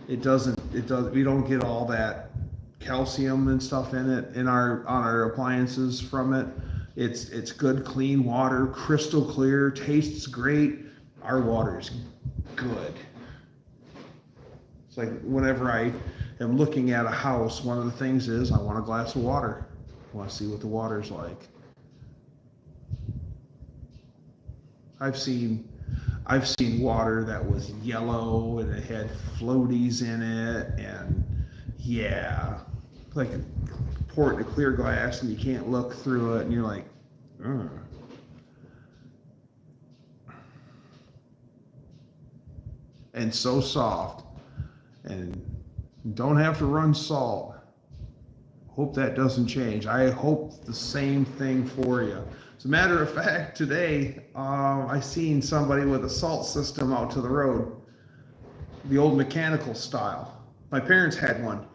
It does. We don't get all that calcium and stuff in it on our appliances from it. It's good, clean water, crystal clear, tastes great. Our water's good. It's like whenever I am looking at a house, one of the things is I want a glass of water. I want to see what the water's like. I've seen water that was yellow and it had floaties in it, and yeah, like pour it in a clear glass and you can't look through it, and you're like, ugh. And so soft, and don't have to run salt. Hope that doesn't change. I hope the same thing for you. As a matter of fact, today I seen somebody with a salt system out to the road, the old mechanical style. My parents had one.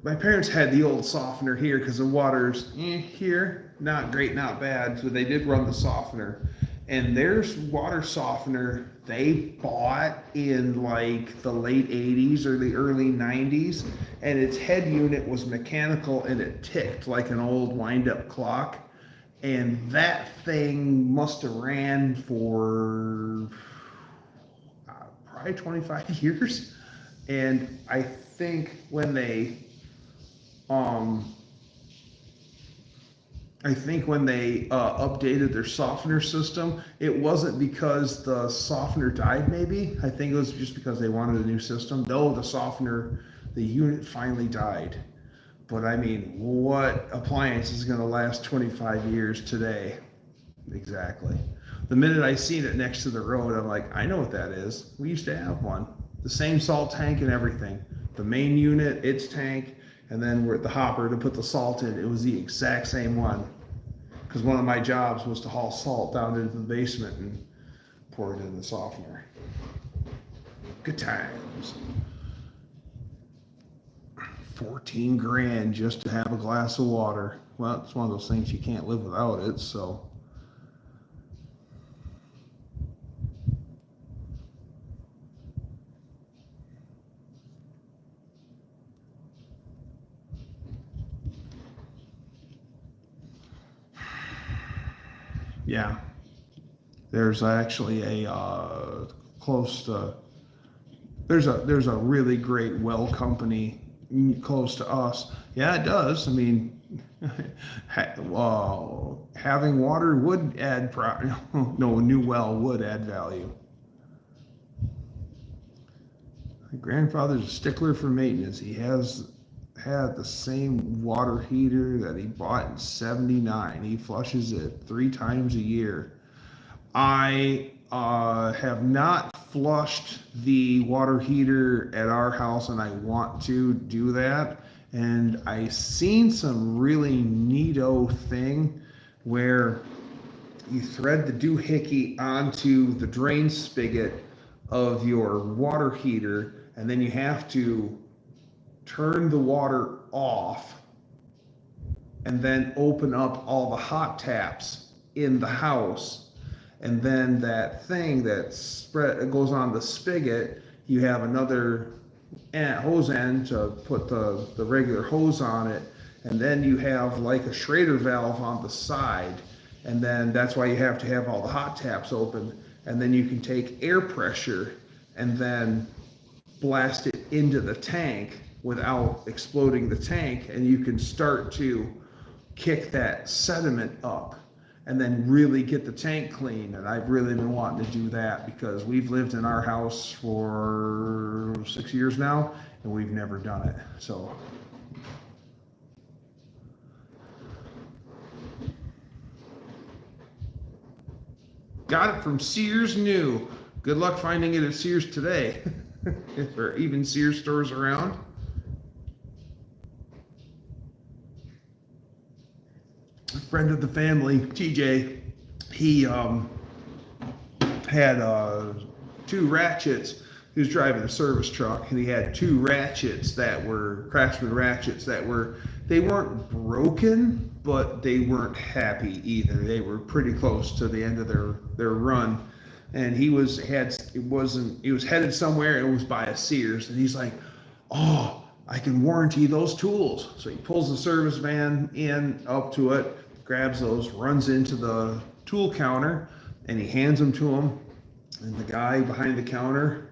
My parents had the old softener here because the water's here, not great, not bad. So they did run the softener. And there's water softener they bought in like the late 80s or the early 90s, and its head unit was mechanical and it ticked like an old wind-up clock. And that thing must have ran for probably 25 years. And I think when they updated their softener system, it wasn't because the softener died, maybe. I think it was just because they wanted a new system. No, the unit finally died. But I mean, what appliance is going to last 25 years today? Exactly. The minute I seen it next to the road, I'm like, I know what that is. We used to have one. The same salt tank and everything. The main unit, its tank, and then we're at the hopper to put the salt in. It was the exact same one. Because one of my jobs was to haul salt down into the basement and pour it in the softener. Good times. 14 grand just to have a glass of water. Well, it's one of those things you can't live without it, so. Yeah, there's actually there's a really great well company close to us. Yeah, it does. I mean, having water would add no, a new well would add value. My grandfather's a stickler for maintenance. He has had the same water heater that he bought in '79. He flushes it 3 times a year. I have not flushed the water heater at our house, and I want to do that. And I seen some really neato thing where you thread the doohickey onto the drain spigot of your water heater, and then you have to turn the water off and then open up all the hot taps in the house. and then that thing that goes on the spigot, you have another hose end to put the regular hose on it, and then you have like a Schrader valve on the side, and then that's why you have to have all the hot taps open, and then you can take air pressure and then blast it into the tank without exploding the tank, and you can start to kick that sediment up and then really get the tank clean. And I've really been wanting to do that because we've lived in our house for 6 years now and we've never done it. So got it from Sears New. Good luck finding it at Sears today. If there are even Sears stores around. A friend of the family, TJ, he had 2 ratchets. He was driving a service truck, and he had 2 ratchets that were Craftsman ratchets that they weren't broken, but they weren't happy either. They were pretty close to the end of their run, and he was headed somewhere, and it was by a Sears, and he's like, "Oh, I can warranty those tools." So he pulls the service van in up to it, grabs those, runs into the tool counter, and he hands them to him. And the guy behind the counter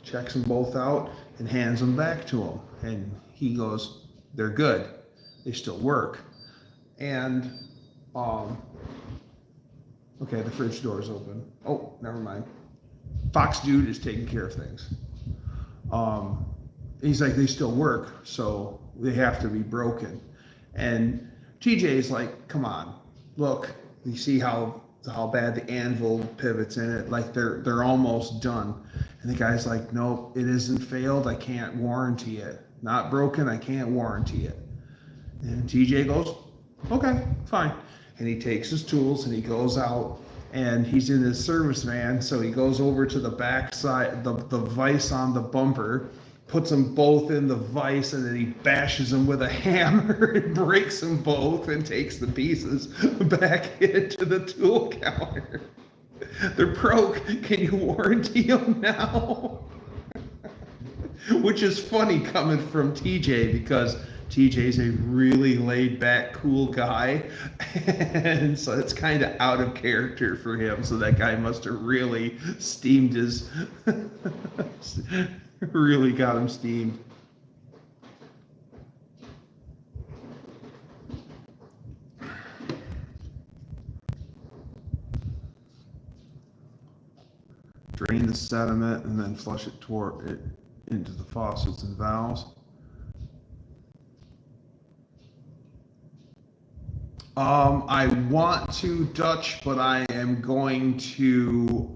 checks them both out and hands them back to him. And he goes, "They're good. They still work." And, okay, the fridge door is open. Oh, never mind. Fox Dude is taking care of things. He's like, "They still work, so they have to be broken." And TJ's like, "Come on, look, you see how bad the anvil pivots in it? Like they're almost done." And the guy's like, "Nope, it isn't failed. I can't warranty it. Not broken. I can't warranty it." And TJ goes, "Okay, fine." And he takes his tools and he goes out, and he's in his service van. So he goes over to the back side, the vise on the bumper, puts them both in the vise, and then he bashes them with a hammer and breaks them both and takes the pieces back into the tool counter. "They're broke. Can you warranty them now?" Which is funny coming from TJ because TJ's a really laid back, cool guy. And so it's kind of out of character for him. So that guy must have really steamed his, really got him steamed. Drain the sediment and then flush it toward it into the faucets and valves. I want to Dutch, but I am going to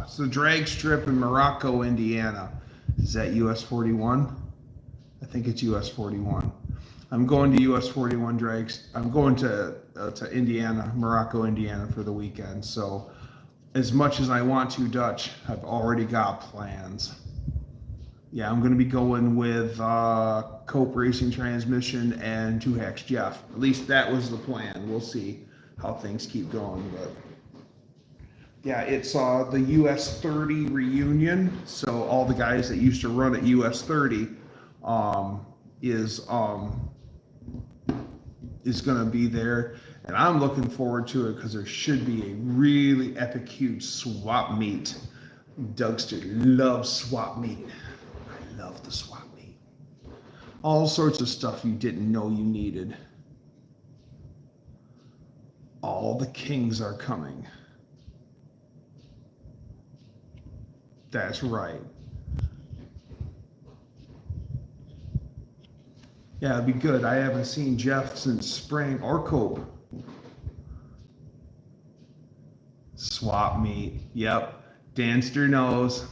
it's the drag strip in Morocco, Indiana. Is that US 41? I think it's US 41. I'm going to US 41 drags. I'm going to Indiana, Morocco, Indiana for the weekend. So as much as I want to Dutch, I've already got plans. Yeah, I'm going to be going with Cope Racing Transmission and 2Hex Jeff. At least that was the plan. We'll see how things keep going. But yeah, it's the US 30 reunion. So all the guys that used to run at US 30 is going to be there. And I'm looking forward to it because there should be a really epic, huge swap meet. Dougster loves swap meet. I love the swap meet. All sorts of stuff you didn't know you needed. All the kings are coming. That's right. Yeah, it'd be good. I haven't seen Jeff since spring, or Cope. Swap meet. Yep. Danster knows.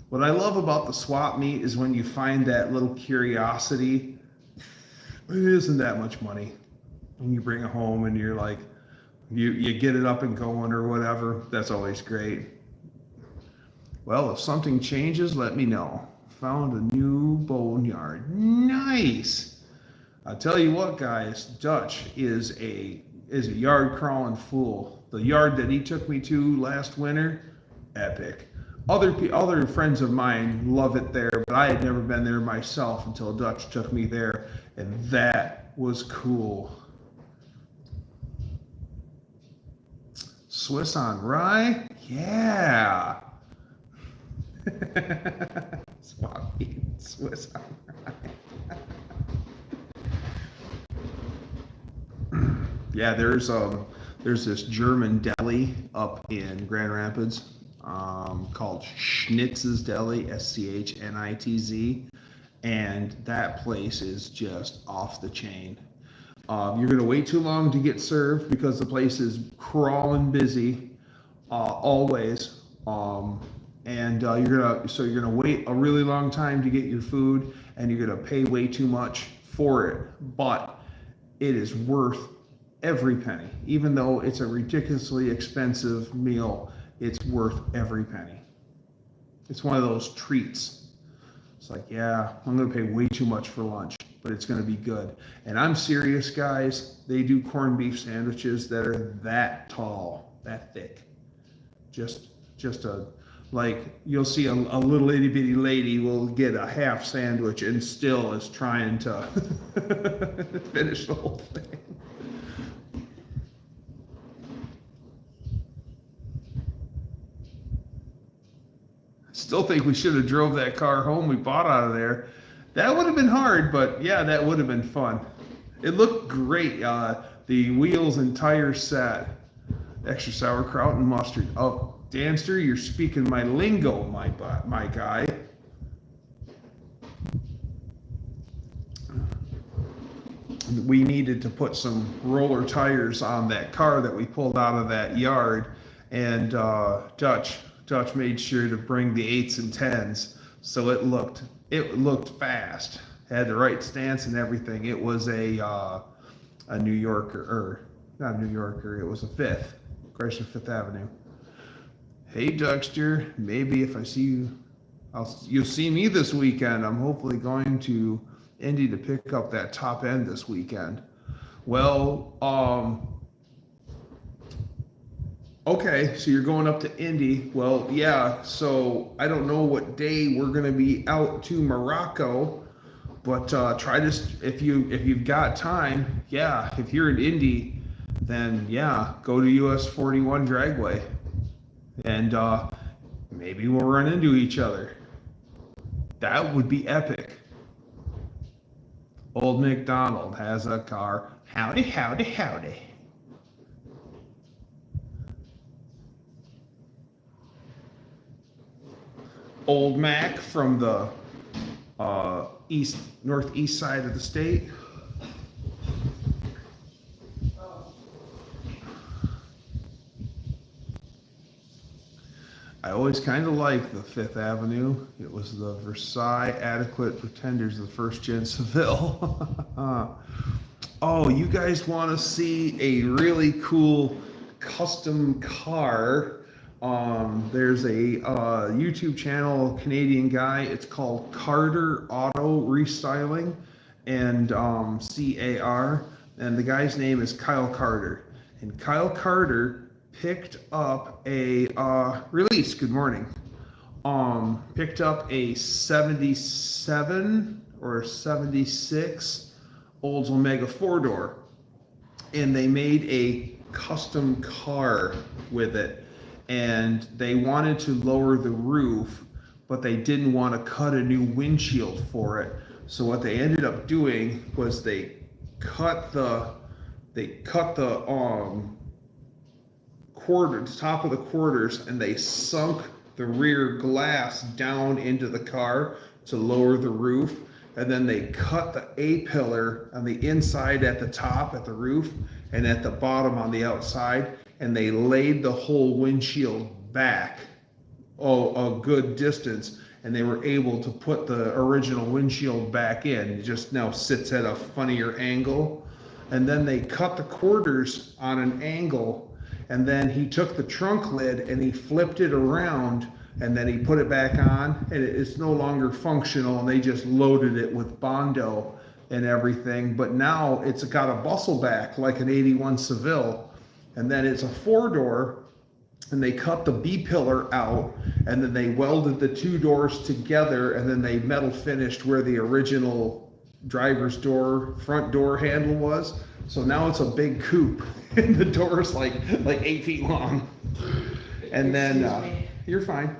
What I love about the swap meet is when you find that little curiosity. It isn't that much money. When you bring it home and you're like, you get it up and going or whatever. That's always great. Well, if something changes, let me know. Found a new boneyard. Nice. I tell you what, guys, Dutch is a yard crawling fool. The yard that he took me to last winter, epic. Other friends of mine love it there, but I had never been there myself until Dutch took me there, and that was cool. Swiss on rye, yeah. Swap meat, Swiss on rye. Yeah, there's this German deli up in Grand Rapids called Schnitz's Deli, Schnitz, and that place is just off the chain. You're gonna wait too long to get served because the place is crawling busy always, and you're gonna wait a really long time to get your food, and you're gonna pay way too much for it. But it is worth every penny, even though it's a ridiculously expensive meal. It's worth every penny. It's one of those treats. It's like, yeah, I'm gonna pay way too much for lunch, but it's gonna be good. And I'm serious, guys. They do corned beef sandwiches that are that tall, that thick. Just like you'll see a little itty bitty lady will get a half sandwich and still is trying to finish the whole thing. Still think we should have drove that car home we bought out of there. That would have been hard, but yeah, that would have been fun. It looked great. The wheels and tires set. Extra sauerkraut and mustard. Oh, Danster, you're speaking my lingo, my guy. We needed to put some roller tires on that car that we pulled out of that yard, and Dutch made sure to bring the 8s and 10s, so it looked fast. Had the right stance and everything. It was a New Yorker, or not a New Yorker. It was a Chrysler Fifth Avenue. Hey Dougster, maybe if I see you, you'll see me this weekend. I'm hopefully going to Indy to pick up that top end this weekend. Well, okay, so you're going up to Indy. Well, yeah, so I don't know what day we're going to be out to Morocco, but try this if you've got time. Yeah, if you're in Indy, then yeah, go to US 41 Dragway, and maybe we'll run into each other. That would be epic. Old MacDonald has a car. Howdy, howdy, howdy. Old Mac from the northeast side of the state. I always kind of liked the Fifth Avenue. It was the Versailles Adequate Pretenders of the First Gen Seville. Oh, you guys want to see a really cool custom car? There's a YouTube channel, Canadian guy. It's called Carter Auto Restyling, and CAR. And the guy's name is Kyle Carter. And Kyle Carter picked up a release. Good morning. Picked up a 77 or 76 Olds Omega 4-door, and they made a custom car with it. And they wanted to lower the roof, but they didn't want to cut a new windshield for it. So what they ended up doing was they cut the top of the quarters, and they sunk the rear glass down into the car to lower the roof. And then they cut the A-pillar on the inside at the top at the roof, and at the bottom on the outside, and they laid the whole windshield back a good distance, and they were able to put the original windshield back in. It just now sits at a funnier angle. And then they cut the quarters on an angle, and then he took the trunk lid and he flipped it around, and then he put it back on, and it's no longer functional, and they just loaded it with Bondo. and everything, but now it's got a bustle back like an 81 Seville, and then it's a 4-door, and they cut the B-pillar out, and then they welded the 2 doors together, and then they metal finished where the original driver's door, front door handle was. So now it's a big coupe, and the door's like 8 feet long. And then you're fine.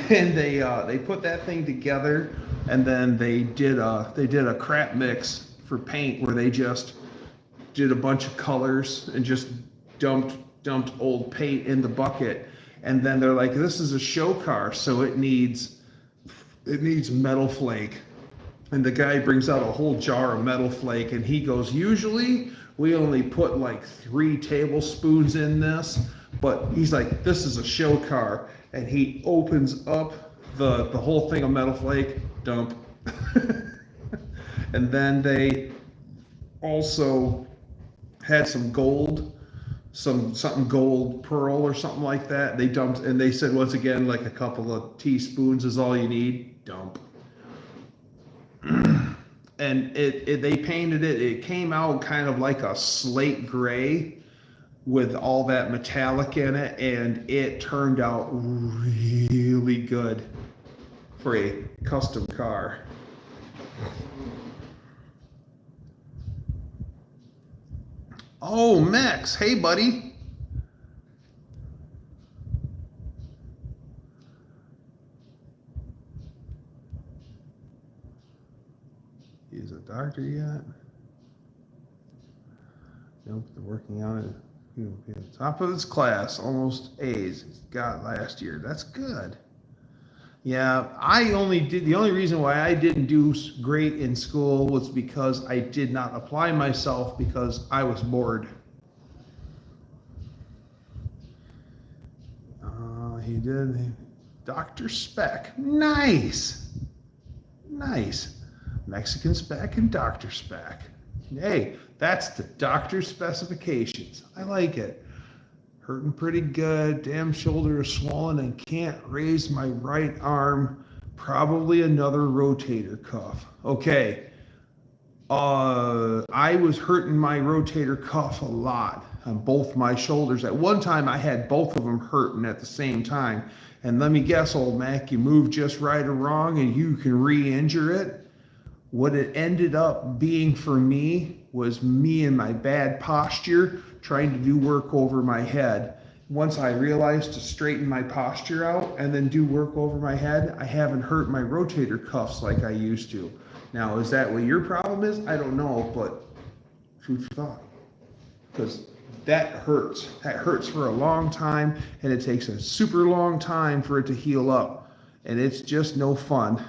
And they put that thing together, and then they did a crap mix for paint where they just did a bunch of colors and just dumped old paint in the bucket. And then they're like, this is a show car, so it needs metal flake. And the guy brings out a whole jar of metal flake, and he goes, usually we only put like 3 tablespoons in this, but he's like, this is a show car. And he opens up the whole thing of metal flake, dump. And then they also had some gold, something gold pearl or something like that. They dumped, and they said once again, like a couple of teaspoons is all you need, dump. And they painted it. It came out kind of like a slate gray with all that metallic in it, and it turned out really good for a custom car. Oh, Max, hey buddy. He's a doctor yet? Nope, they're working on it. He'll be at the top of his class, almost A's. He's got last year. That's good. Yeah, the only reason why I didn't do great in school was because I did not apply myself because I was bored. He did. Dr. Spec. Nice. Nice. Mexican Spec and Dr. Spec. Hey, that's the doctor's specifications. I like it. Hurting pretty good. Damn shoulder is swollen and can't raise my right arm. Probably another rotator cuff. Okay. I was hurting my rotator cuff a lot on both my shoulders. At one time, I had both of them hurting at the same time. And let me guess, old Mac, you moved just right or wrong and you can re-injure it. What it ended up being for me was me and my bad posture trying to do work over my head. Once I realized to straighten my posture out and then do work over my head, I haven't hurt my rotator cuffs like I used to. Now, is that what your problem is? I don't know, but food for thought. Because that hurts. That hurts for a long time, and it takes a super long time for it to heal up. And it's just no fun.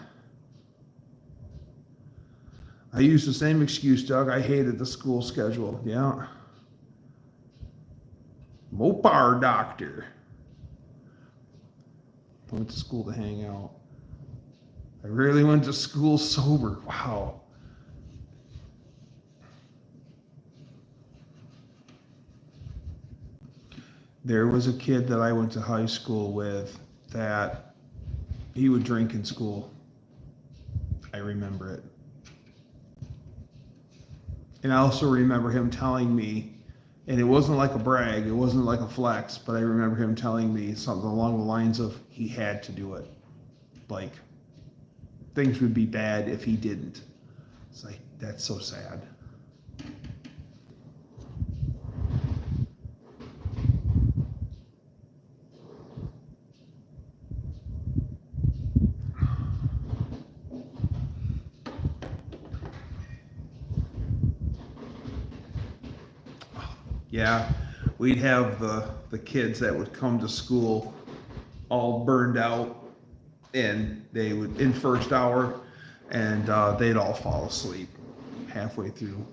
I used the same excuse, Doug. I hated the school schedule. Yeah. Mopar doctor. I went to school to hang out. I rarely went to school sober. Wow. There was a kid that I went to high school with that he would drink in school. I remember it. And I also remember him telling me, and it wasn't like a brag, it wasn't like a flex, but I remember him telling me something along the lines of he had to do it. Like, things would be bad if he didn't. It's like, that's so sad. Yeah, we'd have the kids that would come to school all burned out, and they would in first hour, and they'd all fall asleep halfway through,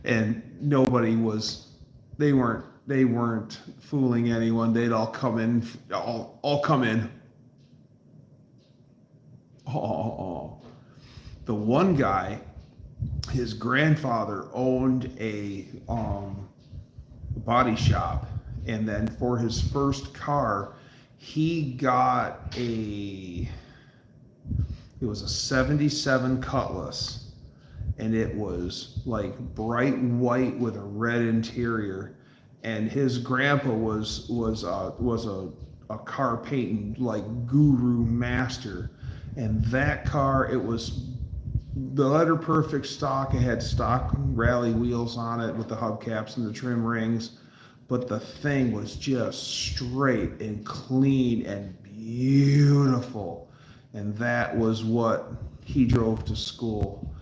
and they weren't fooling anyone. They'd all come in, all come in. Oh, the one guy, his grandfather owned a body shop, and then for his first car he got it was a 77 Cutlass, and it was like bright white with a red interior. And his grandpa was a car painting like guru master. And that car, it was the letter perfect stock. It had stock rally wheels on it with the hubcaps and the trim rings, but the thing was just straight and clean and beautiful. And that was what he drove to school.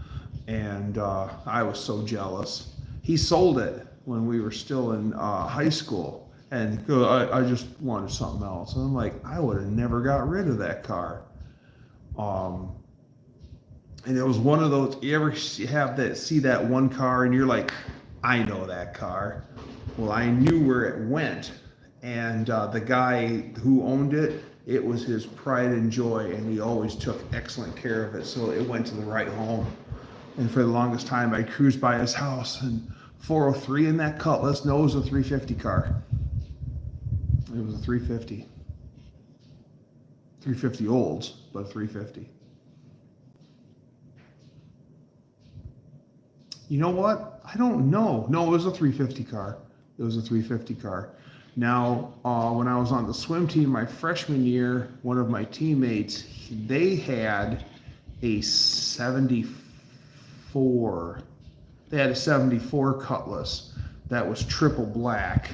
And I was so jealous. He sold it when we were still in high school, and I just wanted something else. And I'm like, I would have never got rid of that car. And it was one of those, you ever see that one car and you're like, I know that car. Well, I knew where it went. And the guy who owned it, it was his pride and joy, and he always took excellent care of it. So it went to the right home. And for the longest time, I cruised by his house, and 403 in that Cutlass. No, it was a 350 car. It was a 350. 350 olds, but 350. You know what? I don't know. No, it was a 350 car. It was a 350 car. Now, when I was on the swim team my freshman year, one of my teammates, they had a 74. They had a 74 Cutlass that was triple black.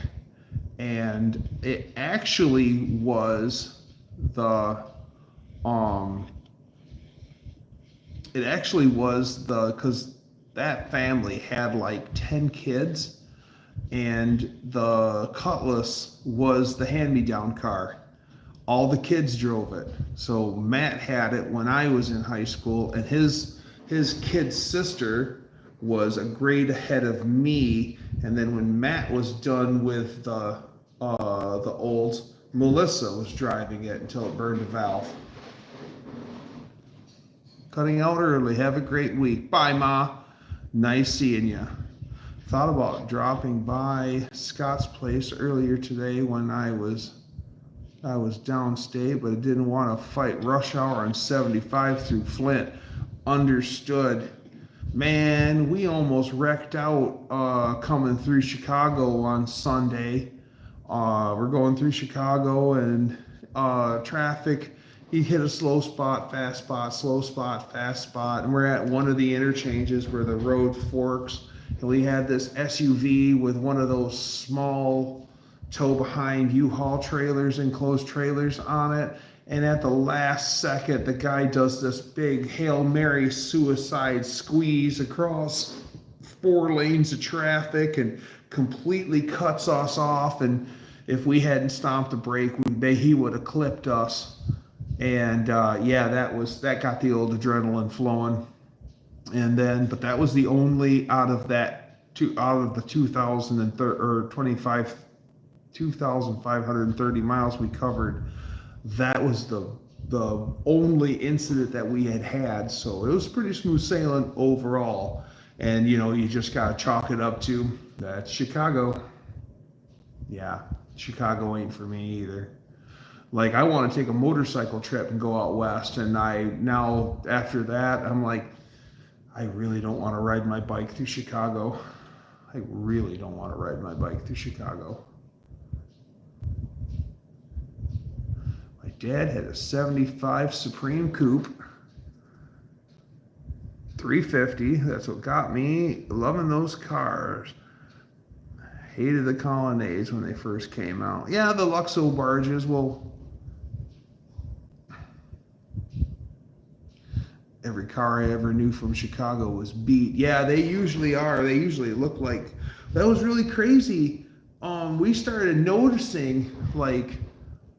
And it actually was because that family had like 10 kids, and the Cutlass was the hand-me-down car. All the kids drove it. So Matt had it when I was in high school, and his kid's sister was a grade ahead of me. And then when Matt was done with the olds, Melissa was driving it until it burned a valve. Cutting out early. Have a great week. Bye, Ma. Nice seeing you. Thought about dropping by Scott's place earlier today when I was downstate, but I didn't want to fight rush hour on 75 through Flint. Understood. Man, we almost wrecked out coming through Chicago on Sunday. We're going through Chicago, and traffic. He hit a slow spot, fast spot, slow spot, fast spot, and we're at one of the interchanges where the road forks. And we had this SUV with one of those small tow-behind U-Haul trailers, enclosed trailers on it. And at the last second, the guy does this big Hail Mary suicide squeeze across 4 lanes of traffic and completely cuts us off. And if we hadn't stomped the brake, he would have clipped us. And that got the old adrenaline flowing. And then, but that was the only out of the 2,530 miles we covered. That was the only incident that we had. So it was pretty smooth sailing overall. And you just gotta chalk it up to that's Chicago. Yeah, Chicago ain't for me either. Like, I want to take a motorcycle trip and go out west, and now after that, I'm like, I really don't want to ride my bike through Chicago. I really don't want to ride my bike through Chicago. My dad had a 75 Supreme Coupe, 350. That's what got me loving those cars. Hated the Colonnades when they first came out. Yeah, the Luxo barges, well, every car I ever knew from Chicago was beat. Yeah, they usually are. They usually look like, that was really crazy. We started noticing like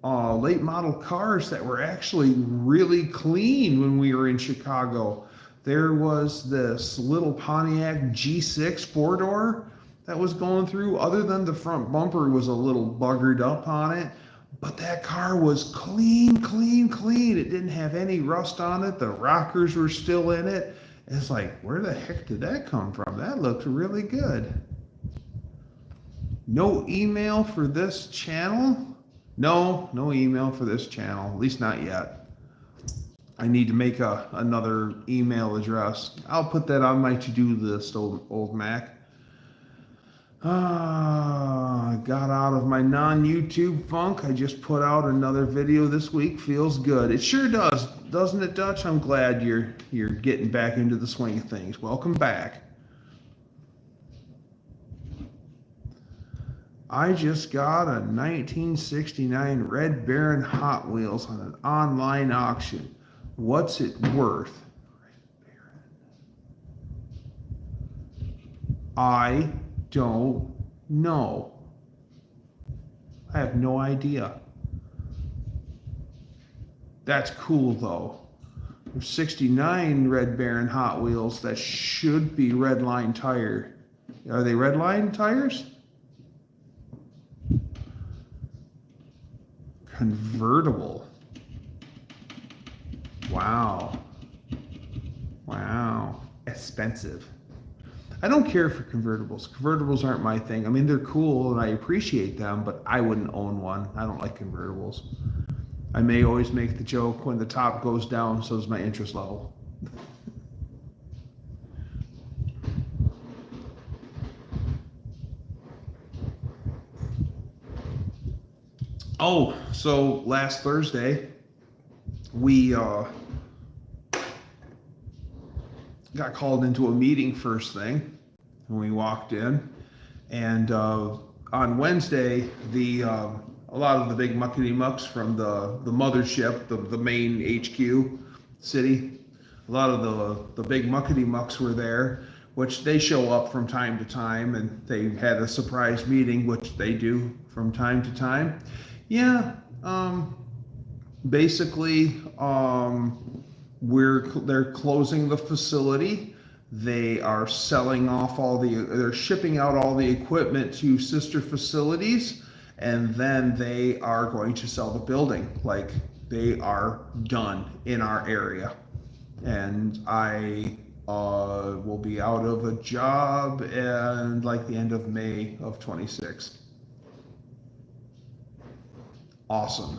late model cars that were actually really clean when we were in Chicago. There was this little Pontiac G6 4-door that was going through. Other than the front bumper was a little buggered up on it, but that car was clean, clean, clean. It didn't have any rust on it. The rockers were still in it. It's like, where the heck did that come from? That looks really good. No email for this channel? No email for this channel, at least not yet. I need to make another email address. I'll put that on my to-do list, old Mac. Got out of my non-YouTube funk. I just put out another video this week. Feels good. It sure does, doesn't it, Dutch? I'm glad you're getting back into the swing of things. Welcome back. I just got a 1969 Red Baron Hot Wheels on an online auction. What's it worth? I don't know. I have no idea. That's cool though. There's 69 Red Baron Hot Wheels that should be red line tire. Are they red line tires? Convertible. Wow. Wow. Expensive. I don't care for convertibles. Convertibles aren't my thing. I mean, they're cool and I appreciate them, but I wouldn't own one. I don't like convertibles. I may always make the joke, when the top goes down, so does my interest level. Oh, so last Thursday, we got called into a meeting first thing when we walked in, and on Wednesday, a lot of the big muckety mucks from the mothership, the main HQ city, a lot of the big muckety mucks were there, which they show up from time to time, and they had a surprise meeting, which they do from time to time. Yeah, basically, they're closing the facility. They are selling off they're shipping out all the equipment to sister facilities, and then they are going to sell the building. Like, they are done in our area. And I will be out of a job and like the end of May of 26. Awesome.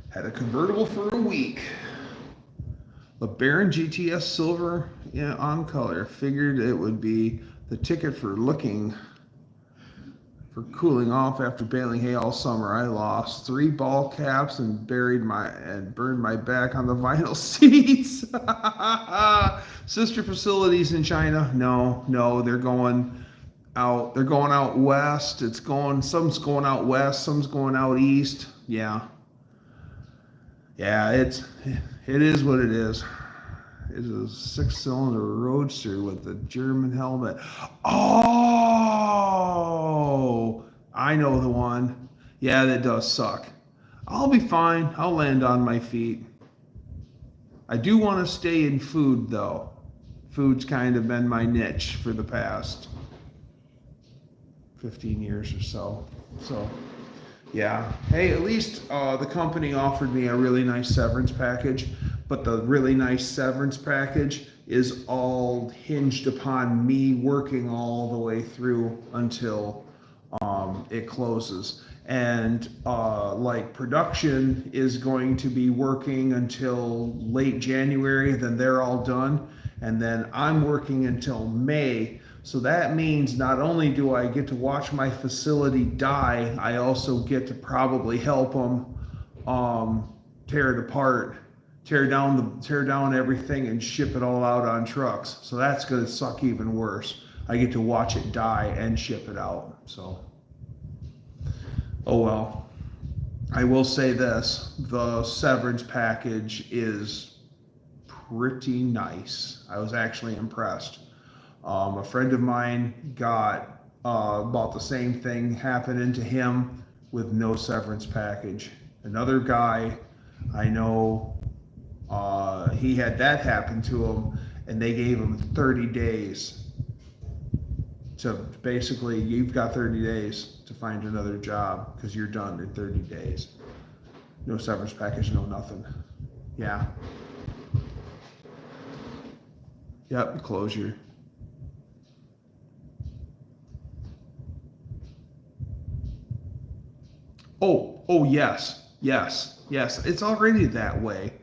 Had a convertible for a week. LeBaron GTS Silver on color. Figured it would be the ticket for cooling off after baling hay all summer. I lost 3 ball caps and burned my back on the vinyl seats. Sister facilities in China? No, they're going out. They're going out west. Some's going out west, some's going out east. Yeah, it is what it is. It's a 6-cylinder roadster with a German helmet. Oh, I know the one. Yeah, that does suck. I'll be fine. I'll land on my feet. I do want to stay in food, though. Food's kind of been my niche for the past 15 years or so. So, yeah. Hey, at least the company offered me a really nice severance package, but the really nice severance package is all hinged upon me working all the way through until it closes. And like production is going to be working until late January, then they're all done. And then I'm working until May. So that means not only do I get to watch my facility die, I also get to probably help them tear it apart, tear down everything and ship it all out on trucks. So that's going to suck even worse. I get to watch it die and ship it out. So, oh well. I will say this, the severance package is pretty nice. I was actually impressed. A friend of mine got about the same thing happening to him with no severance package. Another guy I know, he had that happen to him, and they gave him 30 days to basically, you've got 30 days to find another job because you're done in 30 days. No severance package, no nothing. Yeah. Yep, closure. Oh, yes. Yes, yes, it's already that way.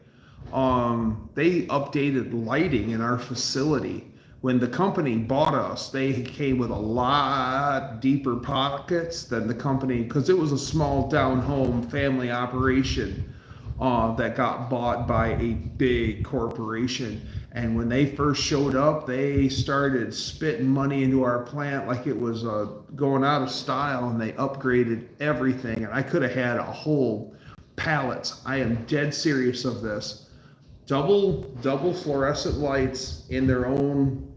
They updated lighting in our facility. When the company bought us, they came with a lot deeper pockets than the company, because it was a small down home family operation that got bought by a big corporation. And when they first showed up, they started spitting money into our plant like it was going out of style, and they upgraded everything. And I could have had a whole pallets. I am dead serious of this. Double fluorescent lights in their own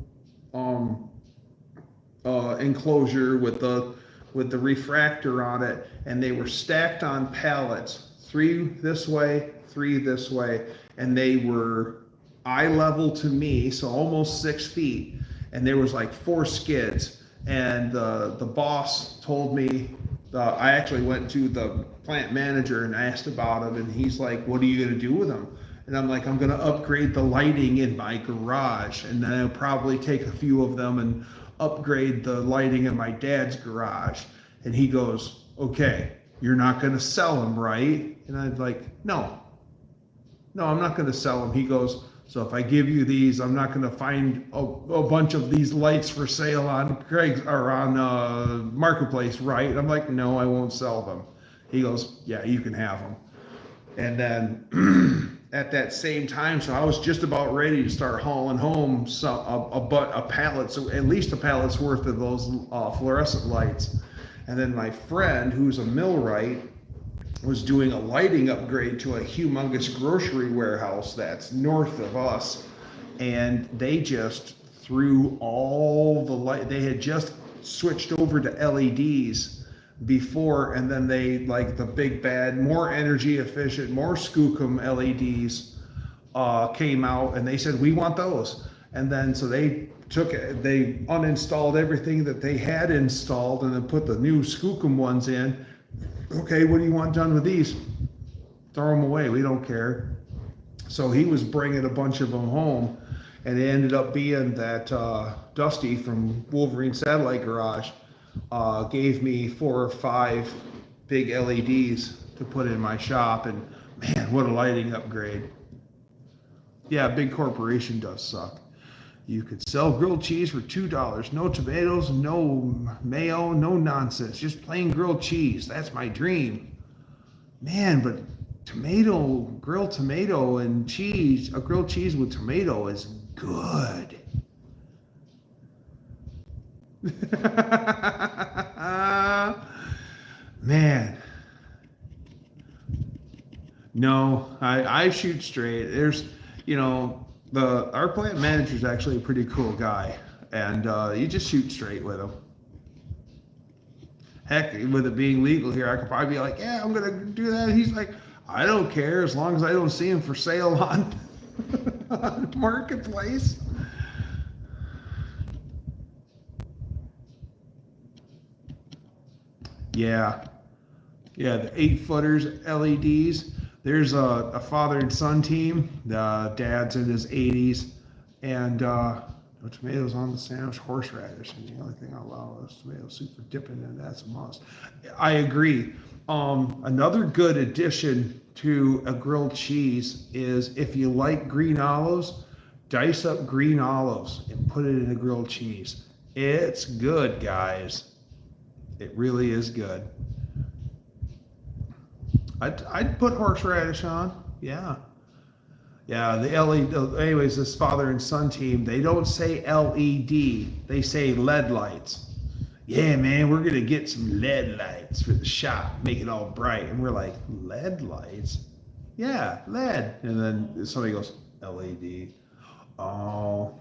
enclosure with the refractor on it, and they were stacked on pallets, 3 this way, 3 this way, and they were eye level to me, so almost 6 feet, and there was like 4 skids. And the boss told me, I actually went to the plant manager and asked about it, and he's like, what are you going to do with them? And I'm like, I'm going to upgrade the lighting in my garage, and then I'll probably take a few of them and upgrade the lighting in my dad's garage. And he goes, okay, you're not going to sell them, right? And I'm like, no, I'm not going to sell them. He goes, so if I give you these, I'm not going to find a bunch of these lights for sale on Craig's or on Marketplace, right? I'm like, no, I won't sell them. He goes, yeah, you can have them. And then at that same time, so I was just about ready to start hauling home a pallet, so at least a pallet's worth of those fluorescent lights. And then my friend, who's a millwright, was doing a lighting upgrade to a humongous grocery warehouse that's north of us, and they just threw all the light. They had just switched over to LEDs before, and then they, like, the big bad, more energy efficient, more skookum LEDs came out, and they said, we want those. And then so they uninstalled everything that they had installed and then put the new skookum ones in. Okay, what do you want done with these? Throw them away, we don't care. So he was bringing a bunch of them home, and it ended up being that Dusty from Wolverine Satellite Garage gave me 4 or 5 big LEDs to put in my shop, and man, what a lighting upgrade. Yeah, big corporation does suck. You could sell grilled cheese for $2. No tomatoes, no mayo, no nonsense. Just plain grilled cheese. That's my dream. Man, but grilled tomato and cheese, a grilled cheese with tomato is good. Man. No, I shoot straight. There's, our plant manager is actually a pretty cool guy, and you just shoot straight with him. Heck, with it being legal here, I could probably be like, yeah, I'm gonna do that. He's like, I don't care as long as I don't see him for sale on, on Marketplace. Yeah, the 8-footers LEDs. There's a father and son team. The dad's in his 80s, and no tomatoes on the sandwich, horseradish, and the only thing I'll allow is tomato soup for dipping, and that's a must. I agree. Another good addition to a grilled cheese is, if you like green olives, dice up green olives and put it in a grilled cheese. It's good, guys. It really is good. I'd put horseradish on. Yeah, the LED. Anyways, this father and son team, they don't say LED, they say LED lights. Yeah, man, we're gonna get some LED lights for the shop, make it all bright. And we're like, LED lights? Yeah, LED. And then somebody goes, LED. Oh.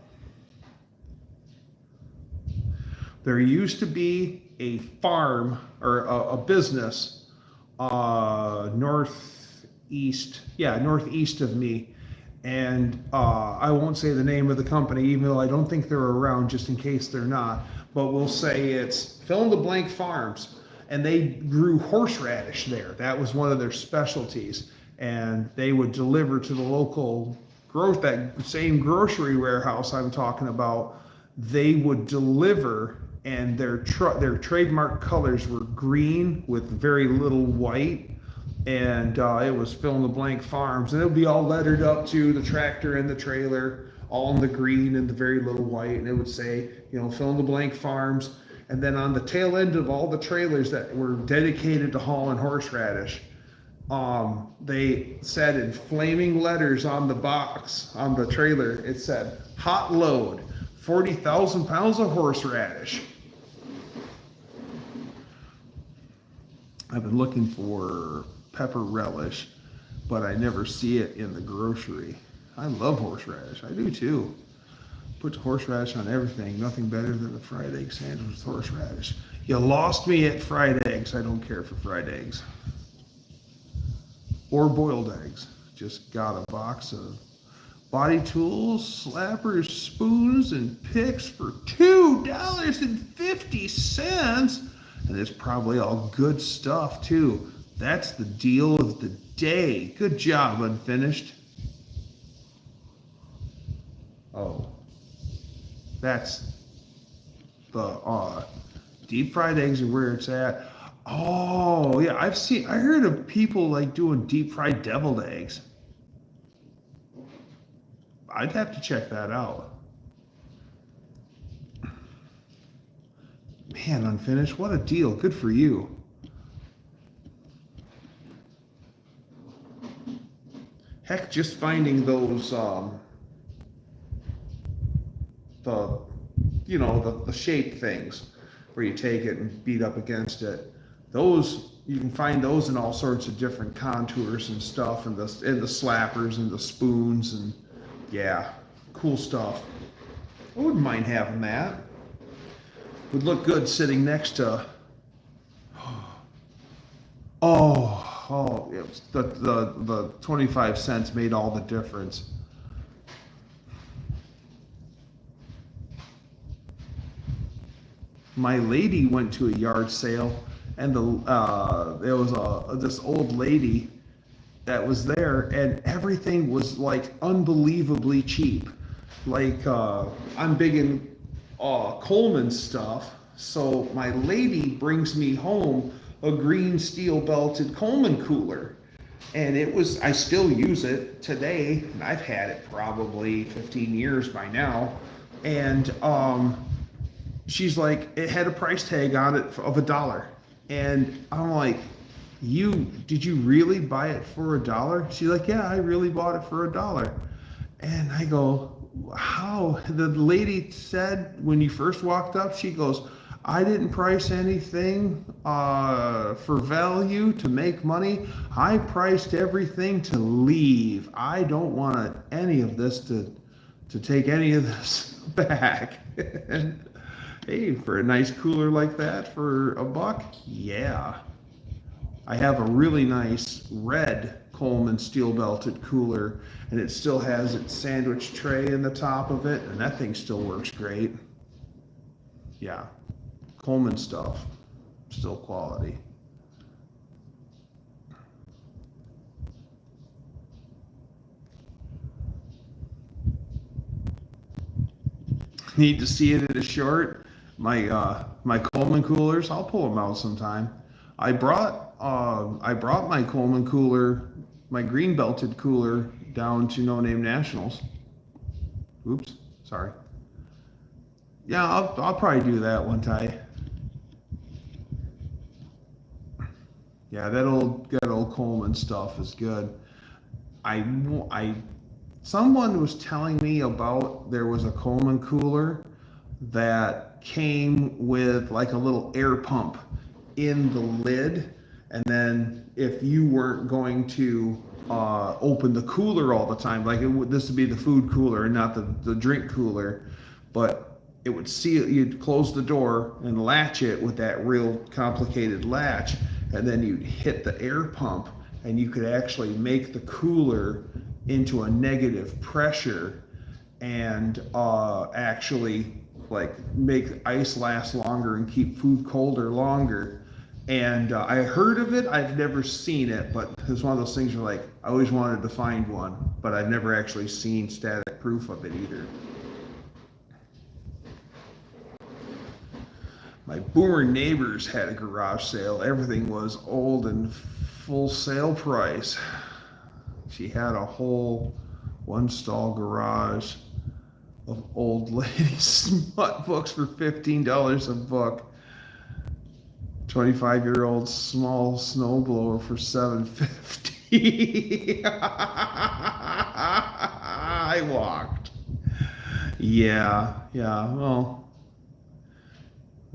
There used to be a farm or a business northeast of me, and I won't say the name of the company, even though I don't think they're around, just in case they're not, but we'll say it's fill in the blank farms, and they grew horseradish there. That was one of their specialties, and they would deliver to the local that same grocery warehouse I'm talking about. They would deliver, and their trademark colors were green with very little white, and it was fill in the blank farms, and it would be all lettered up to the tractor and the trailer, all in the green and the very little white, and it would say, you know, fill in the blank farms. And then on the tail end of all the trailers that were dedicated to hauling horseradish, they said in flaming letters on the box, on the trailer, it said, hot load, 40,000 pounds of horseradish. I've been looking for pepper relish, but I never see it in the grocery. I love horseradish. I do too. Put the horseradish on everything. Nothing better than a fried egg sandwich with horseradish. You lost me at fried eggs. I don't care for fried eggs. Or boiled eggs. Just got a box of body tools, slappers, spoons, and picks for $2.50. And it's probably all good stuff too. That's the deal of the day. Good job, Unfinished. Oh, that's the deep fried eggs are where it's at. Oh yeah, I heard of people like doing deep fried deviled eggs. I'd have to check that out. Man, Unfinished, what a deal. Good for you. Heck, just finding those the shape things where you take it and beat up against it. Those, you can find those in all sorts of different contours and stuff, and the slappers and the spoons, and yeah, cool stuff. I wouldn't mind having that. Would look good sitting next to it was the 25 cents made all the difference. My lady went to a yard sale, and there was this old lady that was there, and everything was like unbelievably cheap. Like I'm big in Coleman stuff, so my lady brings me home a green steel belted Coleman cooler, and I still use it today, and I've had it probably 15 years by now, and she's like, it had a price tag on it of $1. And I'm like, did you really buy it for $1? She's like, yeah, I really bought it for $1. And I go, how? The lady said when you first walked up, she goes, I didn't price anything for value to make money. I priced everything to leave. I don't want any of this to take any of this back. Hey, for a nice cooler like that for $1, yeah. I have a really nice red Coleman steel belted cooler, and it still has its sandwich tray in the top of it, and that thing still works great. Yeah, Coleman stuff, still quality. Need to see it in a short. My Coleman coolers, I'll pull them out sometime. I brought my Coleman cooler, my green belted cooler, down to No Name Nationals. Oops, sorry. Yeah, I'll probably do that one time. Yeah, that old Coleman stuff is good. Someone was telling me about there was a Coleman cooler that came with like a little air pump in the lid, and then if you weren't going to open the cooler all the time, like this would be the food cooler and not the drink cooler, but it would seal, you'd close the door and latch it with that real complicated latch, and then you'd hit the air pump, and you could actually make the cooler into a negative pressure and actually like make ice last longer and keep food colder longer. And I heard of it, I've never seen it, but it's one of those things where like I always wanted to find one, but I've never actually seen static proof of it either. My boomer neighbors had a garage sale. Everything was old and full sale price. She had a whole one stall garage of old lady smut books for $15 a book. 25-year-old small snowblower for $7.50. I walked. Yeah, well,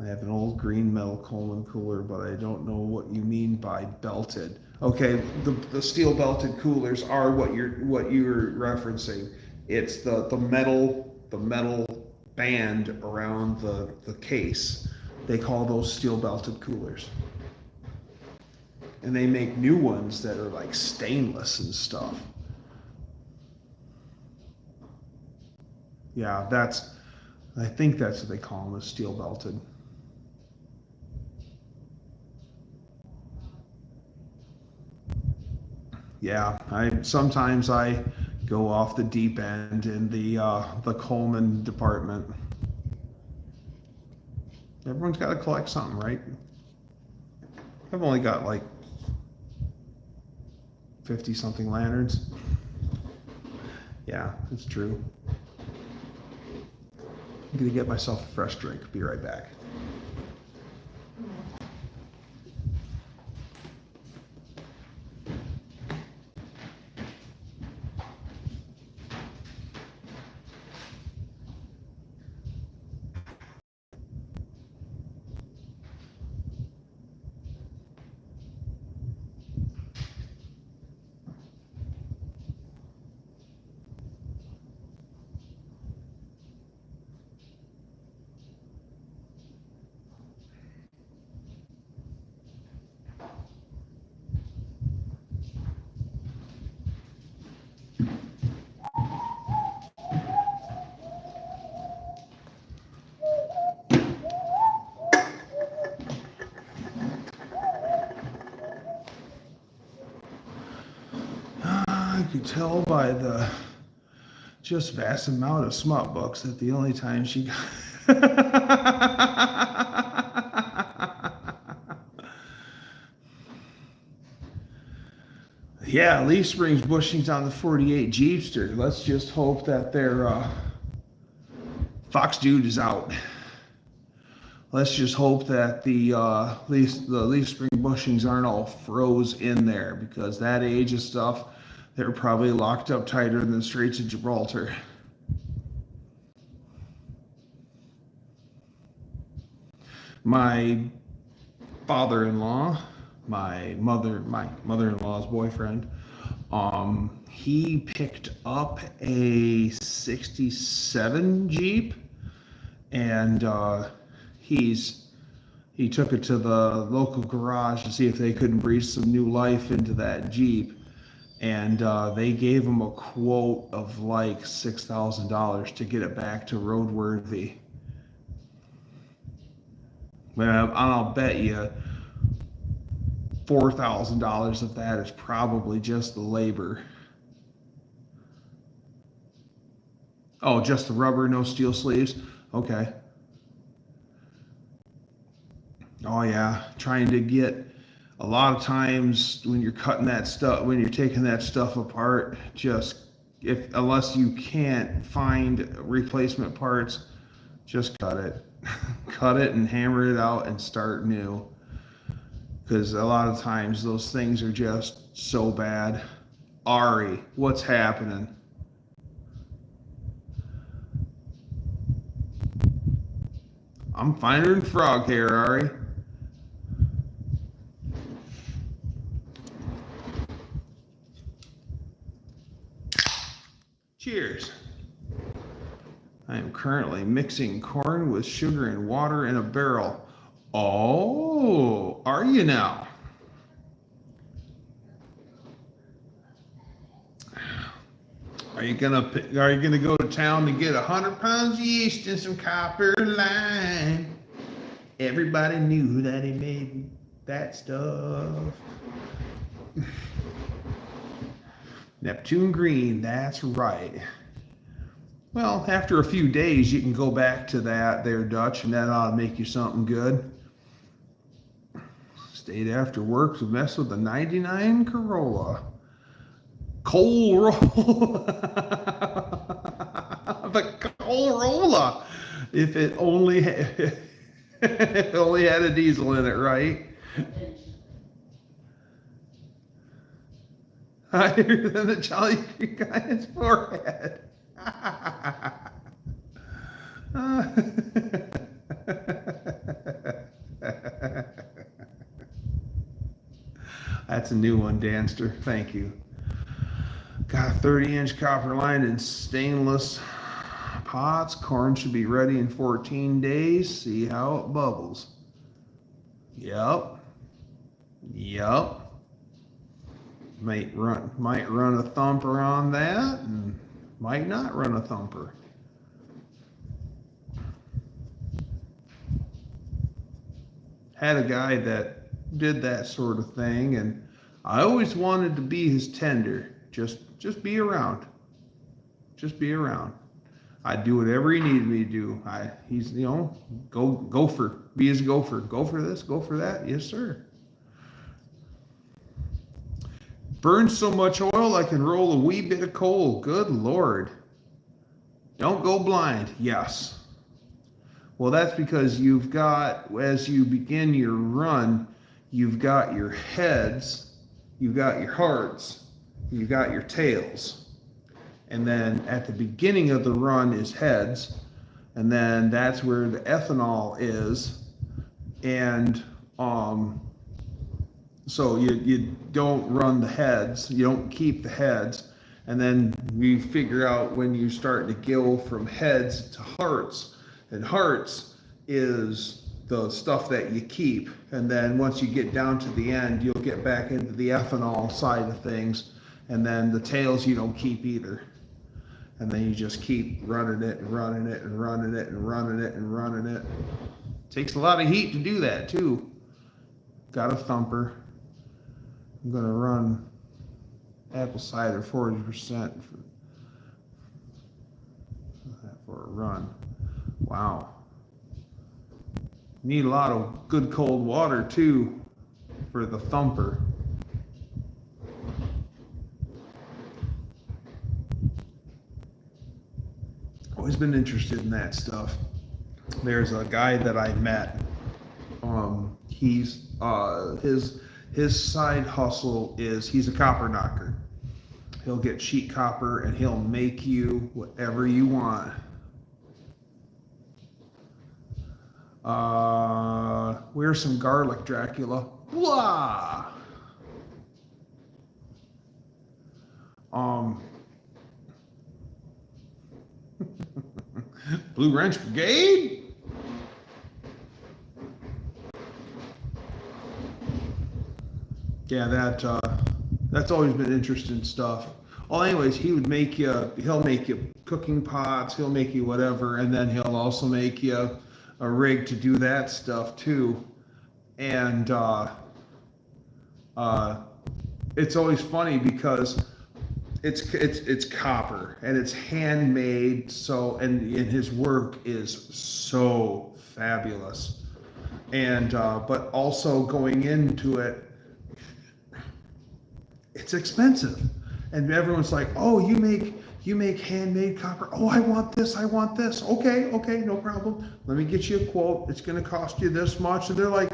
I have an old green metal Coleman cooler, but I don't know what you mean by belted. Okay, the steel belted coolers are what you're referencing. It's the metal band around the case. They call those steel belted coolers. And they make new ones that are like stainless and stuff. Yeah, I think that's what they call them, is steel belted. Yeah, sometimes I go off the deep end in the Coleman department. Everyone's got to collect something, right? I've only got like 50-something lanterns. Yeah, it's true. I'm gonna get myself a fresh drink. Be right back. I could tell by the just vast amount of smut books that the only time she got yeah, Leaf Springs bushings on the 48 Jeepster. Let's just hope that their Fox Dude is out. Let's just hope that the Leaf Spring bushings aren't all froze in there, because that age of stuff, they're probably locked up tighter than the Straits of Gibraltar. My father-in-law, my mother-in-law's boyfriend, he picked up a 67 Jeep, and he took it to the local garage to see if they couldn't breathe some new life into that Jeep. And they gave him a quote of like $6,000 to get it back to roadworthy. Well, I'll bet you $4,000 of that is probably just the labor. Oh, just the rubber, no steel sleeves? Okay. Oh yeah, trying to get, a lot of times when you're cutting that stuff, when you're taking that stuff apart, unless you can't find replacement parts, just cut it. Cut it and hammer it out and start new. Because a lot of times those things are just so bad. Ari, what's happening? I'm finer than frog hair, Ari. Cheers. I am currently mixing corn with sugar and water in a barrel. Oh, are you now? Are you gonna go to town to get 100 pounds of yeast and some copper lime? Everybody knew that he made that stuff. Neptune green, that's right. Well, after a few days, you can go back to that there, Dutch, and that ought to make you something good. Stayed after work to mess with the 99 Corolla. Corolla. The Corolla. If it only had, it only had a diesel in it, right? Higher than the Jolly Green guy in his forehead. That's a new one, Danster. Thank you. Got a 30-inch copper line in stainless pots. Corn should be ready in 14 days. See how it bubbles. Yep. Might run a thumper on that, and might not run a thumper. Had a guy that did that sort of thing, and I always wanted to be his tender. Just be around. Just be around. I'd do whatever he needed me to do. He's gopher. Be his gopher. Go for this, go for that. Yes, sir. Burn so much oil I can roll a wee bit of coal. Good Lord. Don't go blind. Yes. Well, that's because you've got, as you begin your run, you've got your heads, you've got your hearts, you've got your tails. And then at the beginning of the run is heads, and then that's where the ethanol is. And so you don't run the heads, you don't keep the heads, and then we figure out when you start to go from heads to hearts, and hearts is the stuff that you keep, and then once you get down to the end, you'll get back into the ethanol side of things, and then the tails you don't keep either. And then you just keep running it and running it and running it and running it and running it. Takes a lot of heat to do that too. Got a thumper. I'm gonna run apple cider 40% for a run. Wow. Need a lot of good cold water too for the thumper. Always been interested in that stuff. There's a guy that I met. He's his side hustle is he's a copper knocker. He'll get sheet copper and he'll make you whatever you want. Where's some garlic, Dracula? Blah. Blue Wrench Brigade? Yeah, that's always been interesting stuff. Well, anyways, he'll make you cooking pots, he'll make you whatever, and then he'll also make you a rig to do that stuff too. And it's always funny because it's copper and it's handmade, so and his work is so fabulous. And but also going into it, it's expensive, and everyone's like, "Oh, you make handmade copper. Oh, I want this. Okay, no problem. Let me get you a quote. It's going to cost you this much." And they're like,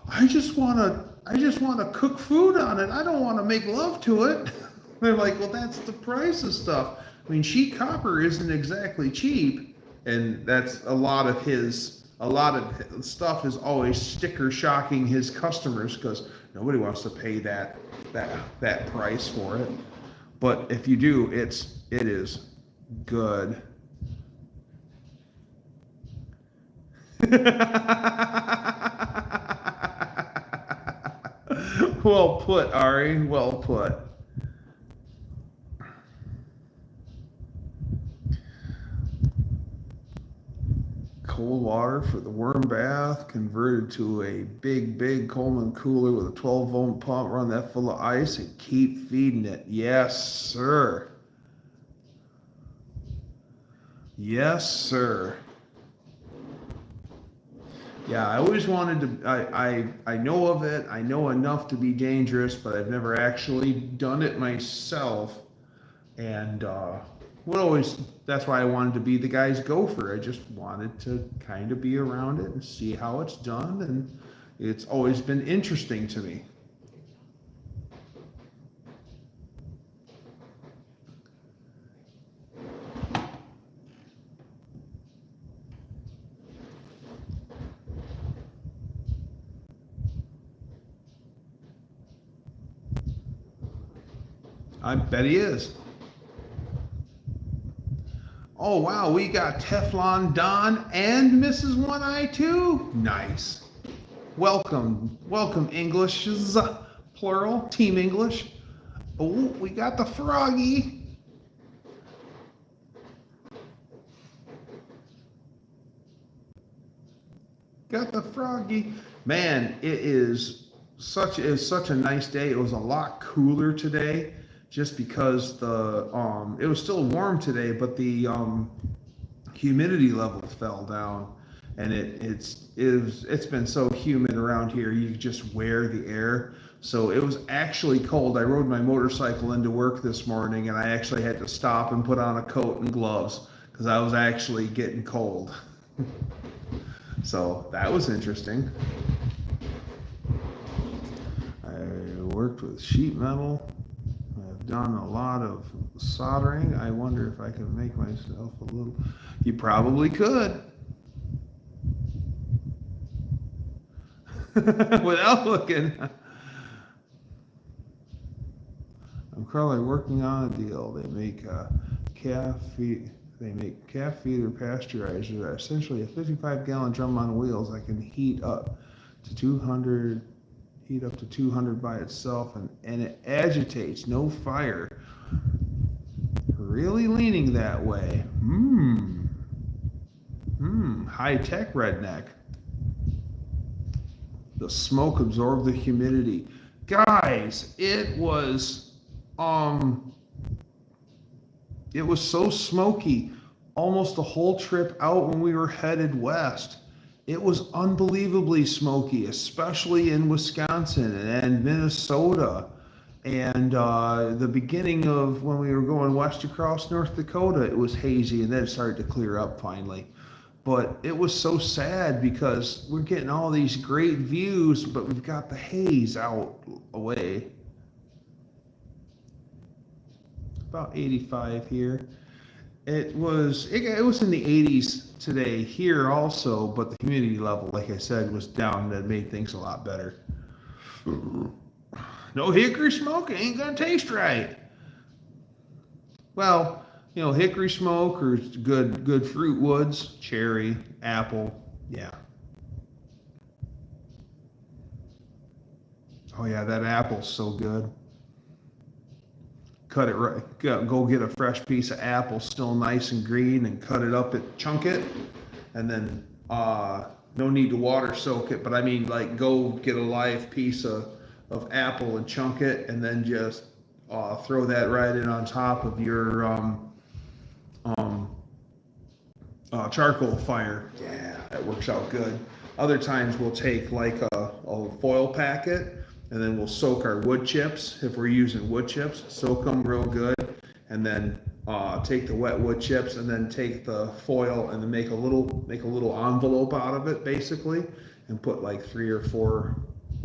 "I just want to cook food on it. I don't want to make love to it." They're like, "Well, that's the price of stuff." I mean, sheet copper isn't exactly cheap, and that's a lot of stuff is always sticker shocking his customers because nobody wants to pay that price for it. But if you do, it is good. Well put, Ari. Well put. Cold water for the worm bath converted to a big Coleman cooler with a 12-volt pump. Run that full of ice and keep feeding it. Yes, sir. Yes, sir. Yeah, I always wanted to. I know of it. I know enough to be dangerous, but I've never actually done it myself. And would always. That's why I wanted to be the guy's gopher. I just wanted to kind of be around it and see how it's done, and it's always been interesting to me. I bet he is. Oh wow, we got Teflon Don and Mrs. One Eye too. Nice. Welcome, welcome English, plural, Team English. Oh, we got the Froggy. Got the Froggy. Man, it's such a nice day. It was a lot cooler today, just because it was still warm today, but the humidity level fell down, and it's been so humid around here. You just wear the air. So it was actually cold. I rode my motorcycle into work this morning, and I actually had to stop and put on a coat and gloves because I was actually getting cold. So that was interesting. I worked with sheet metal. I've done a lot of soldering. I wonder if I can make myself a little. You probably could. Without looking. I'm currently working on a deal. They make calf feed. They make calf feeder pasteurizer. Essentially, a 55-gallon drum on wheels that can heat up to 200 by itself, and it agitates, no fire. Really leaning that way. High-tech redneck. The smoke absorbed the humidity. Guys, it was so smoky almost the whole trip out when we were headed west. It was unbelievably smoky, especially in Wisconsin and Minnesota. And the beginning of when we were going west across North Dakota, it was hazy, and then it started to clear up finally. But it was so sad because we're getting all these great views, but we've got the haze out away. About 85 here. It was in the 80s today here also, but the humidity level, like I said, was down. That made things a lot better. No hickory smoke, it ain't gonna taste right. Well, hickory smoke or good fruit woods, cherry, apple, yeah. Oh yeah, that apple's so good. Cut it right. Go get a fresh piece of apple, still nice and green, and cut it up and chunk it, and then no need to water soak it. But I mean, like, go get a live piece of apple and chunk it, and then just throw that right in on top of your charcoal fire. Yeah, that works out good. Other times we'll take like a foil packet, and then we'll soak our wood chips. If we're using wood chips, soak them real good, and then take the wet wood chips, and then take the foil and then make a little envelope out of it, basically, and put like 3 or 4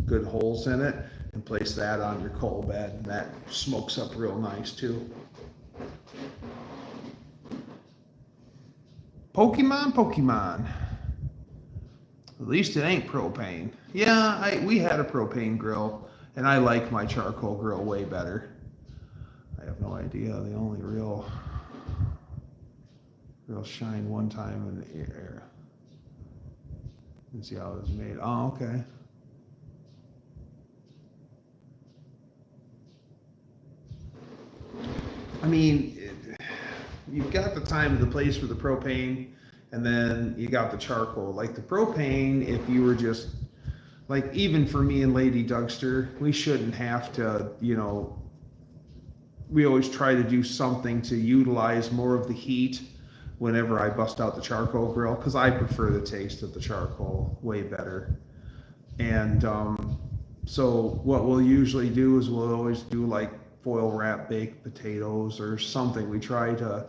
good holes in it, and place that on your coal bed, and that smokes up real nice too. Pokemon. At least it ain't propane. Yeah, we had a propane grill, and I like my charcoal grill way better. I have no idea. The only real shine one time in the air. Let's see how it was made. Oh, okay. I mean, you've got the time and the place for the propane, and then you got the charcoal. Like the propane, if you were just, like, even for me and Lady Dougster, we shouldn't have to, we always try to do something to utilize more of the heat whenever I bust out the charcoal grill, because I prefer the taste of the charcoal way better. And so what we'll usually do is we'll always do like foil wrap baked potatoes or something. We try to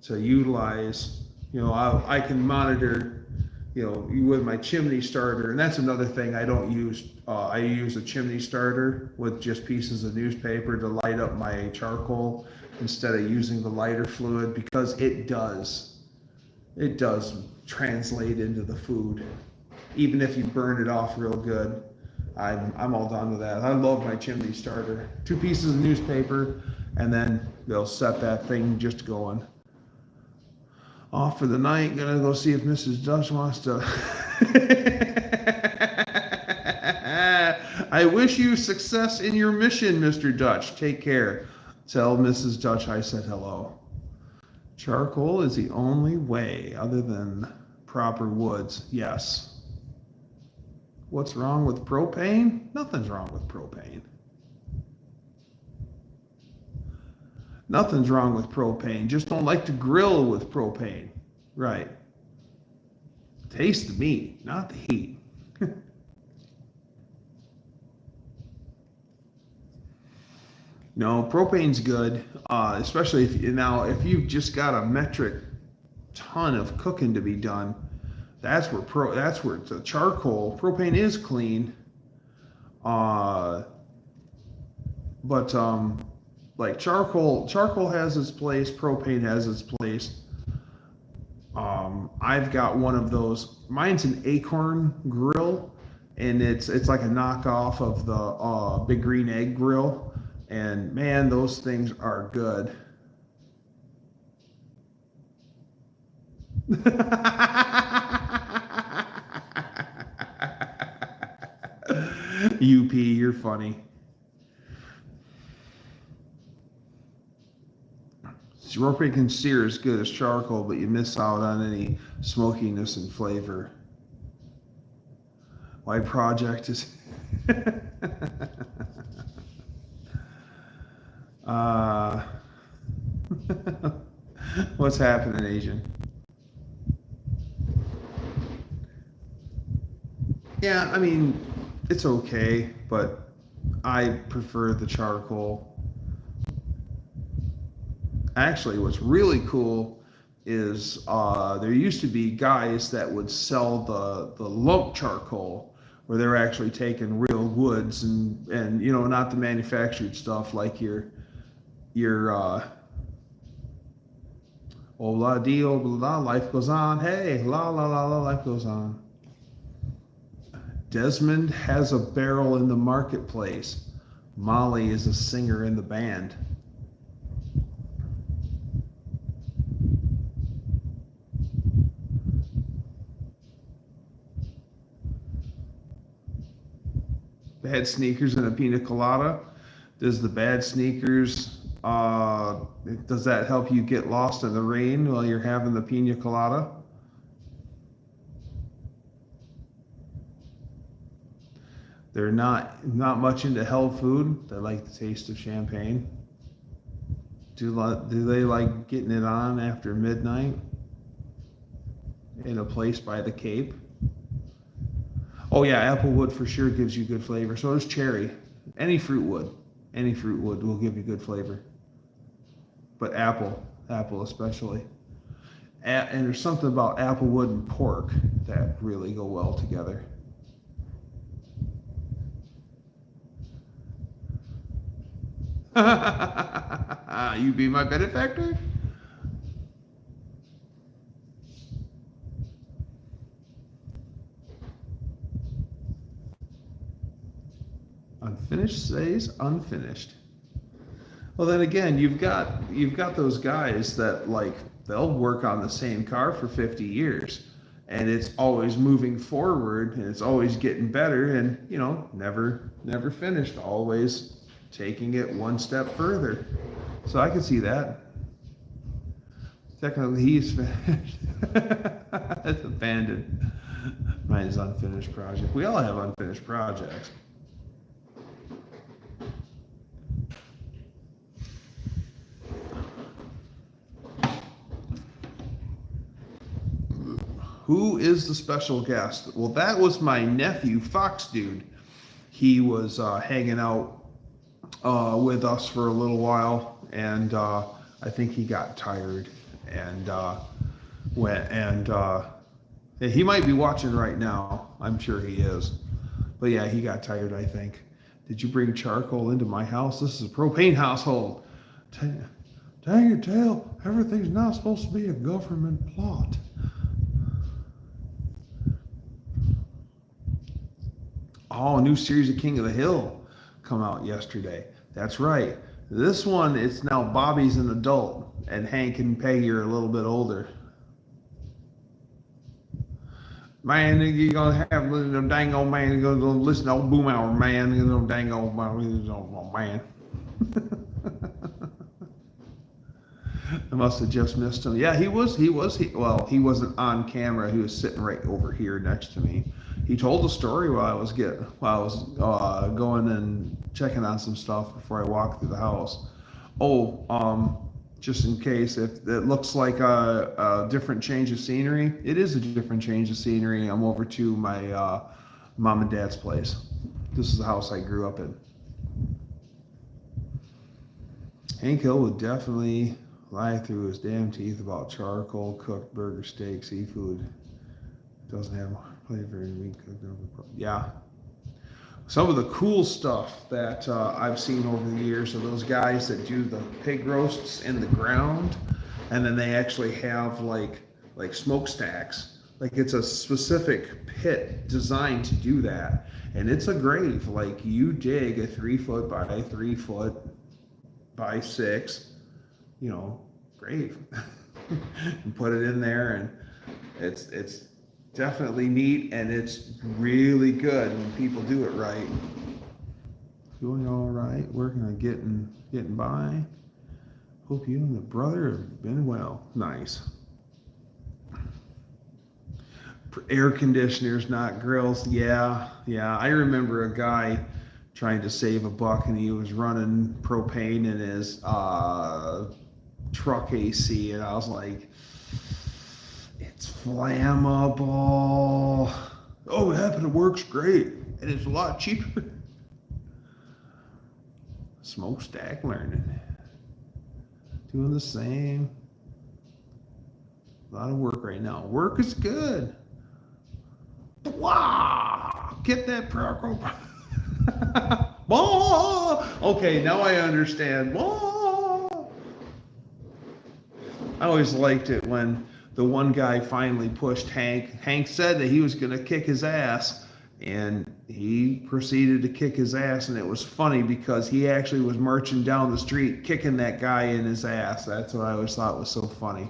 utilize, I can monitor, with my chimney starter. And that's another thing I don't use. I use a chimney starter with just pieces of newspaper to light up my charcoal instead of using the lighter fluid, because it does translate into the food. Even if you burn it off real good, I'm all done with that. I love my chimney starter. 2 pieces of newspaper, and then they'll set that thing just going. Off for the night. Gonna go see if Mrs. Dutch wants to. I wish you success in your mission, Mr. Dutch. Take care. Tell Mrs. Dutch I said hello. Charcoal is the only way other than proper woods. Yes. What's wrong with propane? Nothing's wrong with propane. Nothing's wrong with propane. Just don't like to grill with propane. Right. Taste the meat, not the heat. No, propane's good, especially if you've just got a metric ton of cooking to be done. That's where the charcoal, propane is clean. But like charcoal has its place, propane has its place. I've got one of those. Mine's an Acorn grill, and it's like a knockoff of the Big Green Egg grill. And man, those things are good. UP, you're funny. Propane can sear as good as charcoal, but you miss out on any smokiness and flavor. My project is... What's happening, Asian? Yeah, I mean, it's okay, but I prefer the charcoal. Actually, what's really cool is there used to be guys that would sell the lump charcoal, where they're actually taking real woods and not the manufactured stuff like your oh la dee, oh la, life goes on. Hey, la la la la, life goes on. Desmond has a barrel in the marketplace. Molly is a singer in the band. Bad sneakers and a pina colada. Does the bad sneakers, does that help you get lost in the rain while you're having the pina colada? They're not much into health food. They like the taste of champagne. Do they like getting it on after midnight in a place by the Cape? Oh yeah, apple wood for sure gives you good flavor. So does cherry. Any fruit wood will give you good flavor. But apple especially. And there's something about apple wood and pork that really go well together. You be my benefactor? Unfinished stays unfinished. Well, then again, you've got those guys that they'll work on the same car for 50 years, and it's always moving forward, and it's always getting better, and never finished, always taking it one step further. So I can see that. Technically, he's finished. It's abandoned. Mine is unfinished project. We all have unfinished projects. Who is the special guest? Well, that was my nephew, Fox Dude. He was hanging out with us for a little while, and I think he got tired and went and he might be watching right now. I'm sure he is. But yeah, he got tired, I think. Did you bring charcoal into my house? This is a propane household. Dang your tail. Everything's not supposed to be a government plot. Oh, a new series of King of the Hill come out yesterday. That's right. This one, it's now Bobby's an adult, and Hank and Peggy are a little bit older. Man, you gonna have the dang old man gonna listen to old boom hour, man. You know, dang old man. I must have just missed him. Yeah, he well, he wasn't on camera. He was sitting right over here next to me. He told the story while I was going and checking on some stuff before I walked through the house. Oh, just in case, if it looks like a different change of scenery, it is a different change of scenery. I'm over to my mom and dad's place. This is the house I grew up in. Hank Hill would definitely lie through his damn teeth about charcoal, cooked burger, steak, seafood. Doesn't have flavor and meat cooked over. Yeah. Some of the cool stuff that I've seen over the years are those guys that do the pig roasts in the ground, and then they actually have like smokestacks. Like it's a specific pit designed to do that, and it's a grave. Like you dig a 3 foot by 3 foot by 6, grave, and put it in there, and it's definitely neat, and it's really good when people do it right. Doing all right, working on getting by. Hope you and the brother have been well. Nice. Air conditioners, not grills. Yeah. I remember a guy trying to save a buck, and he was running propane in his truck AC, and I was like, it's flammable. Oh, it happened. It works great, and it's a lot cheaper. Smokestack learning, doing the same. A lot of work right now. Work is good. Wow! Get that program. Okay, now I understand. I always liked it when the one guy finally pushed Hank. Hank said that he was going to kick his ass, and he proceeded to kick his ass, and it was funny because he actually was marching down the street kicking that guy in his ass. That's what I always thought was so funny.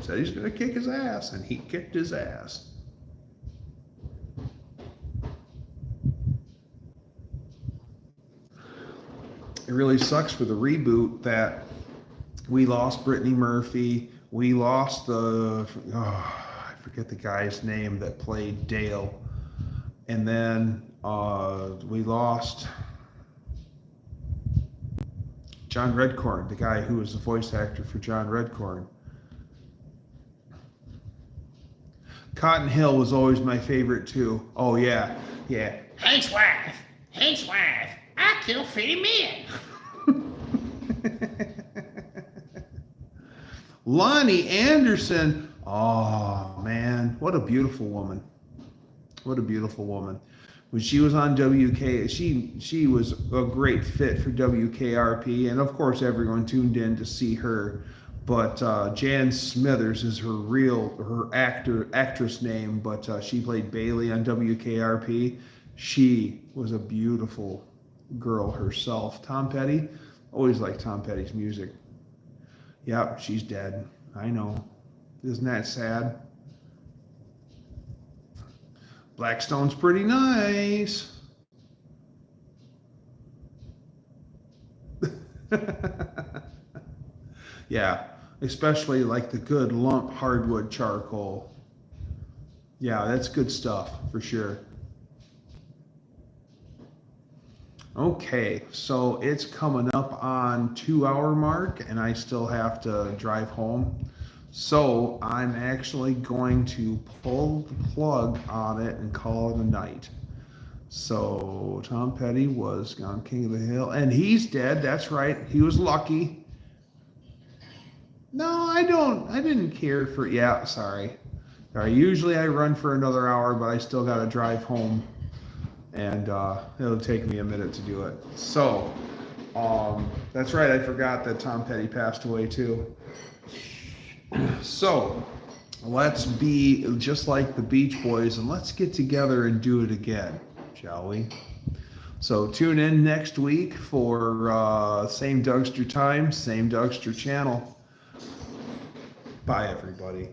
Said he's going to kick his ass, and he kicked his ass. It really sucks for the reboot that we lost Brittany Murphy. We lost I forget the guy's name that played Dale. And then we lost John Redcorn, the guy who was the voice actor for John Redcorn. Cotton Hill was always my favorite too. Oh yeah. Hank's wife, I kill 50 men. Lonnie Anderson. Oh man, what a beautiful woman. What a beautiful woman. When she was on WK, she was a great fit for WKRP, and of course everyone tuned in to see her. But Jan Smithers is her actress name, but she played Bailey on WKRP. She was a beautiful girl herself. Tom Petty, always liked Tom Petty's music. Yep, she's dead. I know. Isn't that sad? Blackstone's pretty nice. Yeah, especially like the good lump hardwood charcoal. Yeah, that's good stuff for sure. Okay, so it's coming up on 2 hour mark, and I still have to drive home. So I'm actually going to pull the plug on it and call it a night. So Tom Petty was on King of the Hill, and he's dead. That's right. He was lucky. No, I didn't care for. Yeah, sorry. All right. Usually I run for another hour, but I still got to drive home, and it'll take me a minute to do it. So, that's right. I forgot that Tom Petty passed away too. So, let's be just like the Beach Boys, and let's get together and do it again, shall we? So tune in next week for same Dougster time, same Dougster channel. Bye, everybody.